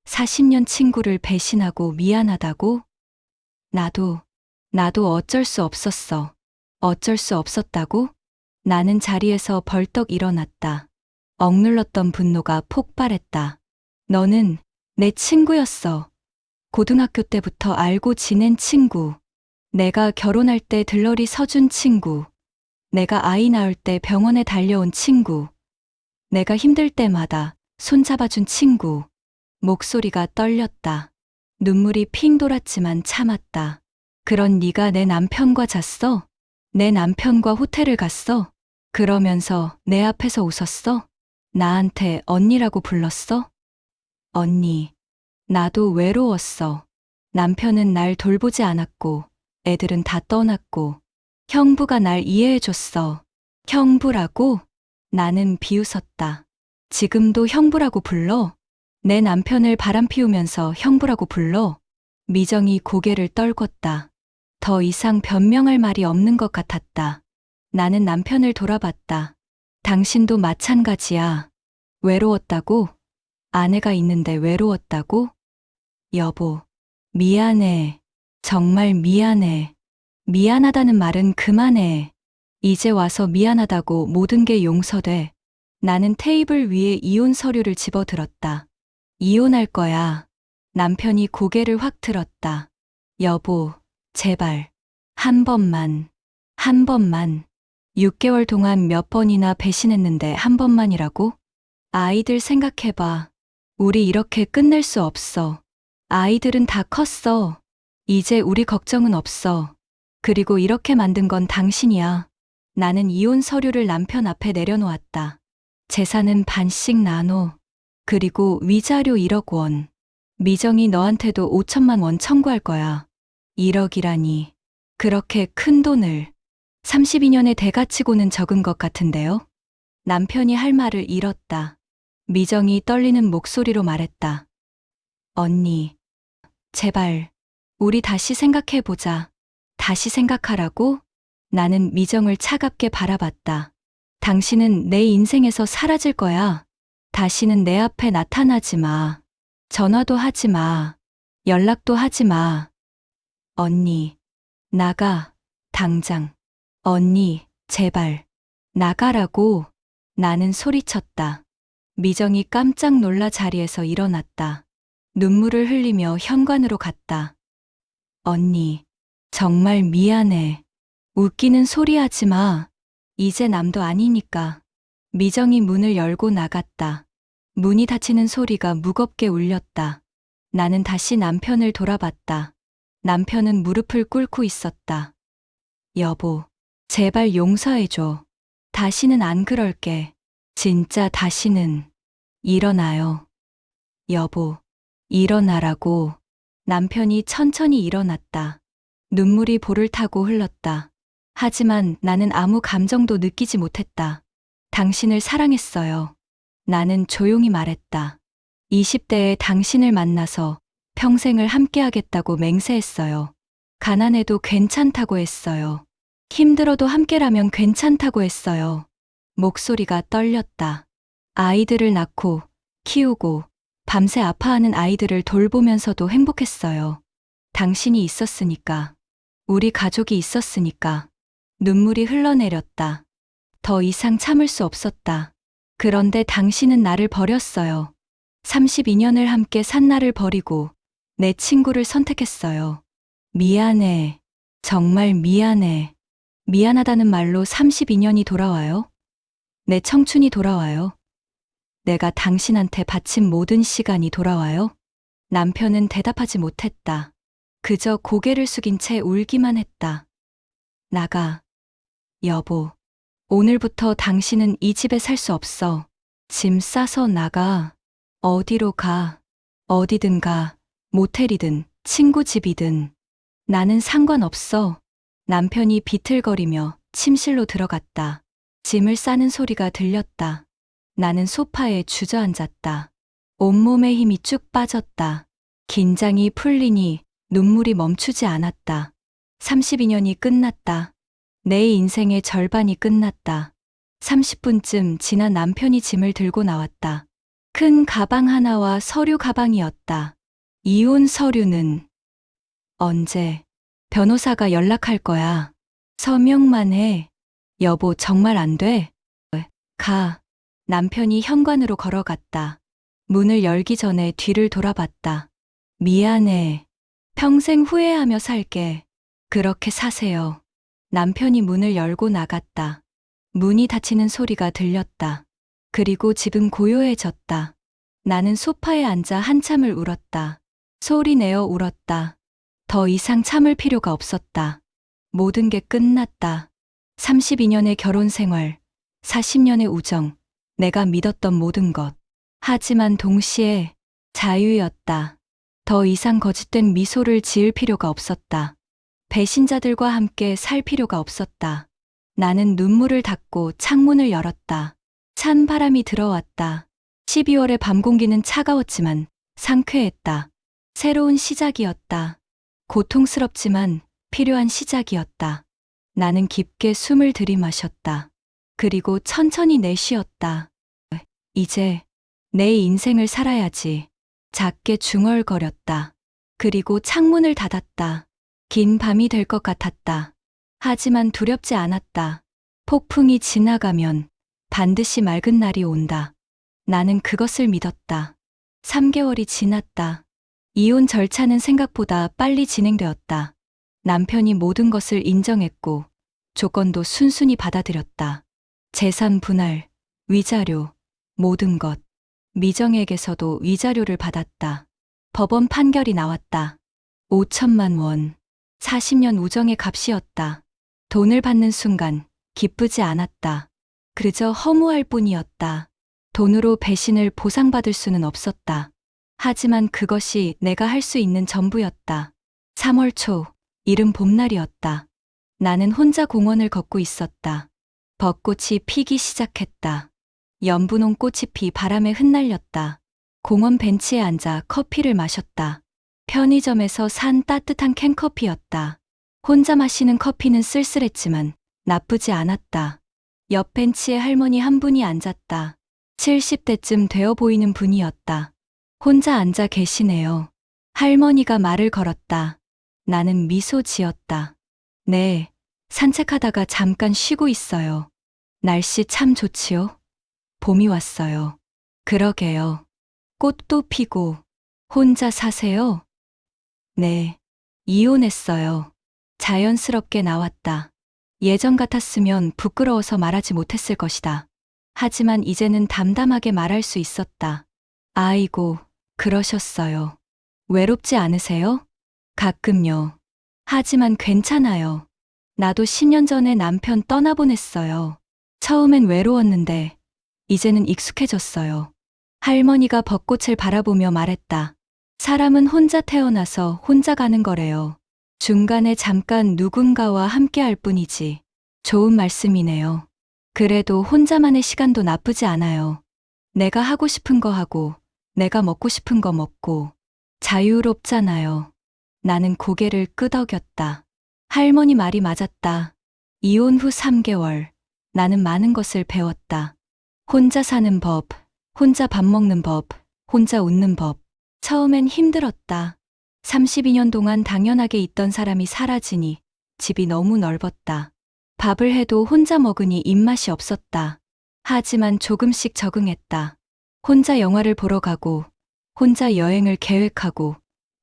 40년 친구를 배신하고 미안하다고? 나도 어쩔 수 없었어. 어쩔 수 없었다고? 나는 자리에서 벌떡 일어났다. 억눌렀던 분노가 폭발했다. 너는 내 친구였어. 고등학교 때부터 알고 지낸 친구. 내가 결혼할 때 들러리 서준 친구. 내가 아이 낳을 때 병원에 달려온 친구. 내가 힘들 때마다 손잡아준 친구. 목소리가 떨렸다. 눈물이 핑 돌았지만 참았다. 그런 네가 내 남편과 잤어? 내 남편과 호텔을 갔어? 그러면서 내 앞에서 웃었어? 나한테 언니라고 불렀어? 언니, 나도 외로웠어. 남편은 날 돌보지 않았고, 애들은 다 떠났고, 형부가 날 이해해줬어. 형부라고? 나는 비웃었다. 지금도 형부라고 불러? 내 남편을 바람피우면서 형부라고 불러? 미정이 고개를 떨궜다. 더 이상 변명할 말이 없는 것 같았다. 나는 남편을 돌아봤다. 당신도 마찬가지야. 외로웠다고? 아내가 있는데 외로웠다고? 여보, 미안해. 정말 미안해. 미안하다는 말은 그만해. 이제 와서 미안하다고 모든 게 용서돼. 나는 테이블 위에 이혼 서류를 집어들었다. 이혼할 거야. 남편이 고개를 확 들었다. 여보, 제발. 한 번만. 6개월 동안 몇 번이나 배신했는데 한 번만이라고? 아이들 생각해봐. 우리 이렇게 끝낼 수 없어. 아이들은 다 컸어. 이제 우리 걱정은 없어. 그리고 이렇게 만든 건 당신이야. 나는 이혼 서류를 남편 앞에 내려놓았다. 재산은 반씩 나눠. 그리고 위자료 1억 원. 미정이 너한테도 5천만 원 청구할 거야. 1억이라니. 그렇게 큰 돈을. 32년의 대가치고는 적은 것 같은데요? 남편이 할 말을 잃었다. 미정이 떨리는 목소리로 말했다. 언니, 제발, 우리 다시 생각해보자. 다시 생각하라고? 나는 미정을 차갑게 바라봤다. 당신은 내 인생에서 사라질 거야. 다시는 내 앞에 나타나지 마. 전화도 하지 마. 연락도 하지 마. 언니, 나가, 당장. 언니, 제발, 나가라고. 나는 소리쳤다. 미정이 깜짝 놀라 자리에서 일어났다. 눈물을 흘리며 현관으로 갔다. 언니, 정말 미안해. 웃기는 소리 하지 마. 이제 남도 아니니까. 미정이 문을 열고 나갔다. 문이 닫히는 소리가 무겁게 울렸다. 나는 다시 남편을 돌아봤다. 남편은 무릎을 꿇고 있었다. 여보, 제발 용서해줘. 다시는 안 그럴게. 진짜 다시는. 일어나요. 여보, 일어나라고. 남편이 천천히 일어났다. 눈물이 볼을 타고 흘렀다. 하지만 나는 아무 감정도 느끼지 못했다. 당신을 사랑했어요. 나는 조용히 말했다. 20대에 당신을 만나서 평생을 함께하겠다고 맹세했어요. 가난해도 괜찮다고 했어요. 힘들어도 함께라면 괜찮다고 했어요. 목소리가 떨렸다. 아이들을 낳고, 키우고, 밤새 아파하는 아이들을 돌보면서도 행복했어요. 당신이 있었으니까. 우리 가족이 있었으니까. 눈물이 흘러내렸다. 더 이상 참을 수 없었다. 그런데 당신은 나를 버렸어요. 32년을 함께 산 나를 버리고 내 친구를 선택했어요. 미안해. 정말 미안해. 미안하다는 말로 32년이 돌아와요? 내 청춘이 돌아와요? 내가 당신한테 바친 모든 시간이 돌아와요? 남편은 대답하지 못했다. 그저 고개를 숙인 채 울기만 했다. 나가. 여보. 오늘부터 당신은 이 집에 살 수 없어. 짐 싸서 나가. 어디로 가. 어디든 가. 모텔이든 친구 집이든. 나는 상관없어. 남편이 비틀거리며 침실로 들어갔다. 짐을 싸는 소리가 들렸다. 나는 소파에 주저앉았다. 온몸에 힘이 쭉 빠졌다. 긴장이 풀리니 눈물이 멈추지 않았다. 32년이 끝났다. 내 인생의 절반이 끝났다. 30분쯤 지나 남편이 짐을 들고 나왔다. 큰 가방 하나와 서류 가방이었다. 이혼 서류는 언제? 변호사가 연락할 거야. 서명만 해. 여보, 정말 안 돼? 가. 남편이 현관으로 걸어갔다. 문을 열기 전에 뒤를 돌아봤다. 미안해. 평생 후회하며 살게. 그렇게 사세요. 남편이 문을 열고 나갔다. 문이 닫히는 소리가 들렸다. 그리고 집은 고요해졌다. 나는 소파에 앉아 한참을 울었다. 소리 내어 울었다. 더 이상 참을 필요가 없었다. 모든 게 끝났다. 32년의 결혼 생활, 40년의 우정, 내가 믿었던 모든 것. 하지만 동시에 자유였다. 더 이상 거짓된 미소를 지을 필요가 없었다. 배신자들과 함께 살 필요가 없었다. 나는 눈물을 닦고 창문을 열었다. 찬 바람이 들어왔다. 12월의 밤 공기는 차가웠지만 상쾌했다. 새로운 시작이었다. 고통스럽지만 필요한 시작이었다. 나는 깊게 숨을 들이마셨다. 그리고 천천히 내쉬었다. 이제 내 인생을 살아야지. 작게 중얼거렸다. 그리고 창문을 닫았다. 긴 밤이 될 것 같았다. 하지만 두렵지 않았다. 폭풍이 지나가면 반드시 맑은 날이 온다. 나는 그것을 믿었다. 3개월이 지났다. 이혼 절차는 생각보다 빨리 진행되었다. 남편이 모든 것을 인정했고 조건도 순순히 받아들였다. 재산 분할, 위자료, 모든 것. 미정에게서도 위자료를 받았다. 법원 판결이 나왔다. 5천만 원. 40년 우정의 값이었다. 돈을 받는 순간 기쁘지 않았다. 그저 허무할 뿐이었다. 돈으로 배신을 보상받을 수는 없었다. 하지만 그것이 내가 할 수 있는 전부였다. 3월 초, 이른 봄날이었다. 나는 혼자 공원을 걷고 있었다. 벚꽃이 피기 시작했다. 연분홍 꽃이 피 바람에 흩날렸다. 공원 벤치에 앉아 커피를 마셨다. 편의점에서 산 따뜻한 캔커피였다. 혼자 마시는 커피는 쓸쓸했지만 나쁘지 않았다. 옆 벤치에 할머니 한 분이 앉았다. 70대쯤 되어 보이는 분이었다. 혼자 앉아 계시네요. 할머니가 말을 걸었다. 나는 미소 지었다. 네, 산책하다가 잠깐 쉬고 있어요. 날씨 참 좋지요? 봄이 왔어요. 그러게요. 꽃도 피고. 혼자 사세요? 네, 이혼했어요. 자연스럽게 나왔다. 예전 같았으면 부끄러워서 말하지 못했을 것이다. 하지만 이제는 담담하게 말할 수 있었다. 아이고, 그러셨어요. 외롭지 않으세요? 가끔요. 하지만 괜찮아요. 나도 10년 전에 남편 떠나보냈어요. 처음엔 외로웠는데 이제는 익숙해졌어요. 할머니가 벚꽃을 바라보며 말했다. 사람은 혼자 태어나서 혼자 가는 거래요. 중간에 잠깐 누군가와 함께 할 뿐이지. 좋은 말씀이네요. 그래도 혼자만의 시간도 나쁘지 않아요. 내가 하고 싶은 거 하고, 내가 먹고 싶은 거 먹고, 자유롭잖아요. 나는 고개를 끄덕였다. 할머니 말이 맞았다. 이혼 후 3개월, 나는 많은 것을 배웠다. 혼자 사는 법, 혼자 밥 먹는 법, 혼자 웃는 법. 처음엔 힘들었다. 32년 동안 당연하게 있던 사람이 사라지니 집이 너무 넓었다. 밥을 해도 혼자 먹으니 입맛이 없었다. 하지만 조금씩 적응했다. 혼자 영화를 보러 가고, 혼자 여행을 계획하고,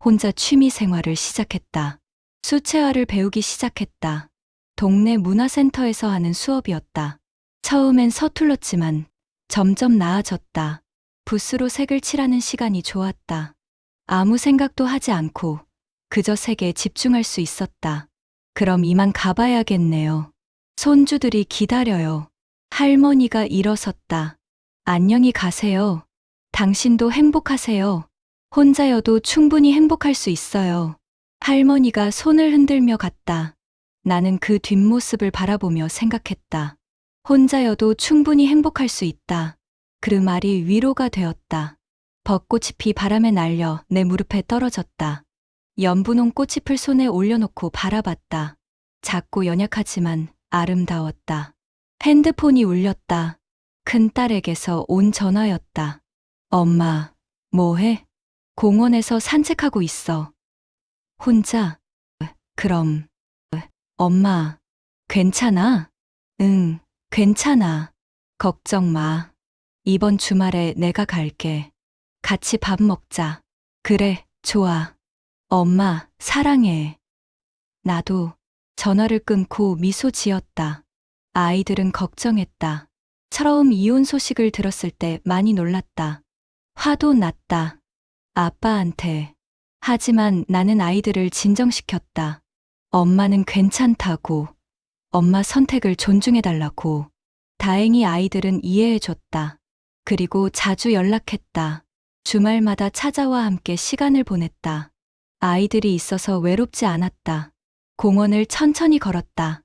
혼자 취미 생활을 시작했다. 수채화를 배우기 시작했다. 동네 문화센터에서 하는 수업이었다. 처음엔 서툴렀지만 점점 나아졌다. 붓으로 색을 칠하는 시간이 좋았다. 아무 생각도 하지 않고 그저 색에 집중할 수 있었다. 그럼 이만 가봐야겠네요. 손주들이 기다려요. 할머니가 일어섰다. 안녕히 가세요. 당신도 행복하세요. 혼자여도 충분히 행복할 수 있어요. 할머니가 손을 흔들며 갔다. 나는 그 뒷모습을 바라보며 생각했다. 혼자여도 충분히 행복할 수 있다. 그 말이 위로가 되었다. 벚꽃잎이 바람에 날려 내 무릎에 떨어졌다. 연분홍 꽃잎을 손에 올려놓고 바라봤다. 작고 연약하지만 아름다웠다. 핸드폰이 울렸다. 큰딸에게서 온 전화였다. 엄마, 뭐해? 공원에서 산책하고 있어. 혼자? 그럼. 엄마, 괜찮아? 응, 괜찮아. 걱정 마. 이번 주말에 내가 갈게. 같이 밥 먹자. 그래, 좋아. 엄마, 사랑해. 나도. 전화를 끊고 미소 지었다. 아이들은 걱정했다. 처음 이혼 소식을 들었을 때 많이 놀랐다. 화도 났다. 아빠한테. 하지만 나는 아이들을 진정시켰다. 엄마는 괜찮다고. 엄마 선택을 존중해달라고. 다행히 아이들은 이해해줬다. 그리고 자주 연락했다. 주말마다 찾아와 함께 시간을 보냈다. 아이들이 있어서 외롭지 않았다. 공원을 천천히 걸었다.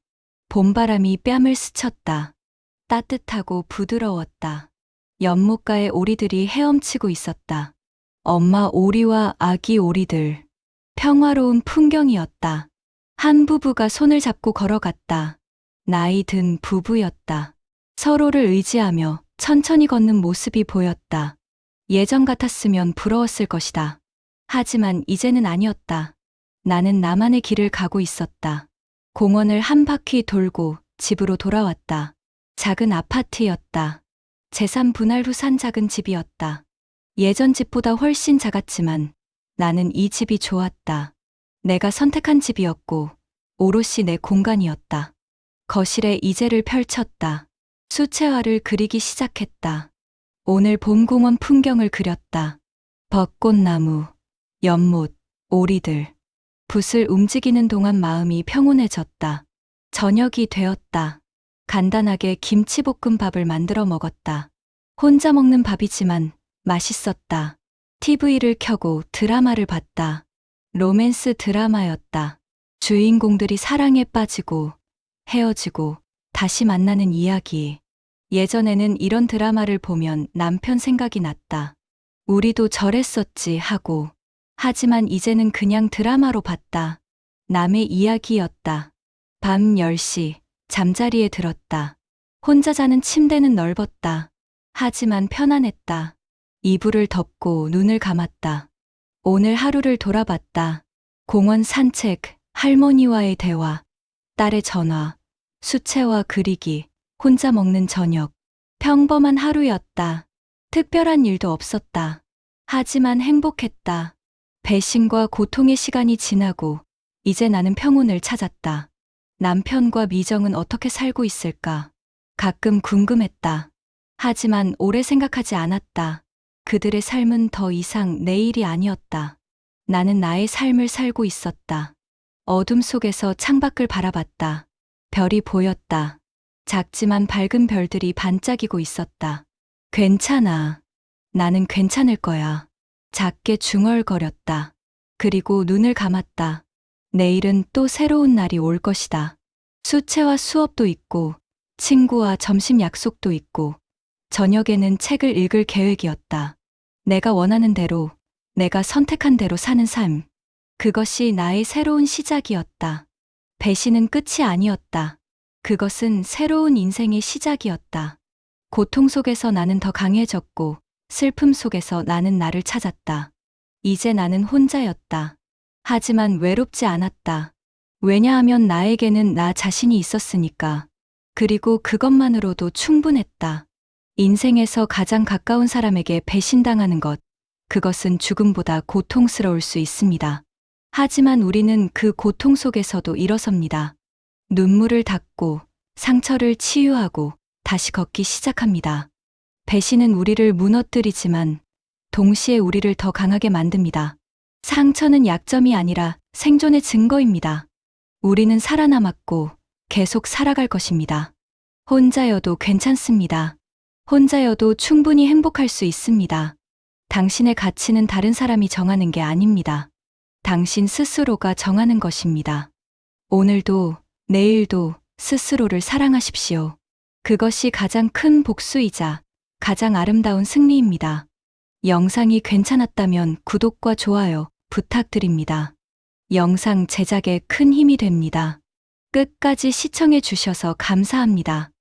봄바람이 뺨을 스쳤다. 따뜻하고 부드러웠다. 연못가에 오리들이 헤엄치고 있었다. 엄마 오리와 아기 오리들. 평화로운 풍경이었다. 한 부부가 손을 잡고 걸어갔다. 나이 든 부부였다. 서로를 의지하며 천천히 걷는 모습이 보였다. 예전 같았으면 부러웠을 것이다. 하지만 이제는 아니었다. 나는 나만의 길을 가고 있었다. 공원을 한 바퀴 돌고 집으로 돌아왔다. 작은 아파트였다. 재산 분할 후 산 작은 집이었다. 예전 집보다 훨씬 작았지만 나는 이 집이 좋았다. 내가 선택한 집이었고 오롯이 내 공간이었다. 거실에 이젤을 펼쳤다. 수채화를 그리기 시작했다. 오늘 봄공원 풍경을 그렸다. 벚꽃나무, 연못, 오리들. 붓을 움직이는 동안 마음이 평온해졌다. 저녁이 되었다. 간단하게 김치볶음밥을 만들어 먹었다. 혼자 먹는 밥이지만 맛있었다. TV를 켜고 드라마를 봤다. 로맨스 드라마였다. 주인공들이 사랑에 빠지고 헤어지고 다시 만나는 이야기. 예전에는 이런 드라마를 보면 남편 생각이 났다. 우리도 저랬었지 하고. 하지만 이제는 그냥 드라마로 봤다. 남의 이야기였다. 밤 10시 잠자리에 들었다. 혼자 자는 침대는 넓었다. 하지만 편안했다. 이불을 덮고 눈을 감았다. 오늘 하루를 돌아봤다. 공원 산책, 할머니와의 대화, 딸의 전화, 수채화 그리기, 혼자 먹는 저녁. 평범한 하루였다. 특별한 일도 없었다. 하지만 행복했다. 배신과 고통의 시간이 지나고 이제 나는 평온을 찾았다. 남편과 미정은 어떻게 살고 있을까? 가끔 궁금했다. 하지만 오래 생각하지 않았다. 그들의 삶은 더 이상 내 일이 아니었다. 나는 나의 삶을 살고 있었다. 어둠 속에서 창밖을 바라봤다. 별이 보였다. 작지만 밝은 별들이 반짝이고 있었다. 괜찮아. 나는 괜찮을 거야. 작게 중얼거렸다. 그리고 눈을 감았다. 내일은 또 새로운 날이 올 것이다. 수채화 수업도 있고, 친구와 점심 약속도 있고, 저녁에는 책을 읽을 계획이었다. 내가 원하는 대로, 내가 선택한 대로 사는 삶. 그것이 나의 새로운 시작이었다. 배신은 끝이 아니었다. 그것은 새로운 인생의 시작이었다. 고통 속에서 나는 더 강해졌고, 슬픔 속에서 나는 나를 찾았다. 이제 나는 혼자였다. 하지만 외롭지 않았다. 왜냐하면 나에게는 나 자신이 있었으니까. 그리고 그것만으로도 충분했다. 인생에서 가장 가까운 사람에게 배신당하는 것, 그것은 죽음보다 고통스러울 수 있습니다. 하지만 우리는 그 고통 속에서도 일어섭니다. 눈물을 닦고 상처를 치유하고 다시 걷기 시작합니다. 배신은 우리를 무너뜨리지만 동시에 우리를 더 강하게 만듭니다. 상처는 약점이 아니라 생존의 증거입니다. 우리는 살아남았고 계속 살아갈 것입니다. 혼자여도 괜찮습니다. 혼자여도 충분히 행복할 수 있습니다. 당신의 가치는 다른 사람이 정하는 게 아닙니다. 당신 스스로가 정하는 것입니다. 오늘도 내일도 스스로를 사랑하십시오. 그것이 가장 큰 복수이자 가장 아름다운 승리입니다. 영상이 괜찮았다면 구독과 좋아요 부탁드립니다. 영상 제작에 큰 힘이 됩니다. 끝까지 시청해 주셔서 감사합니다.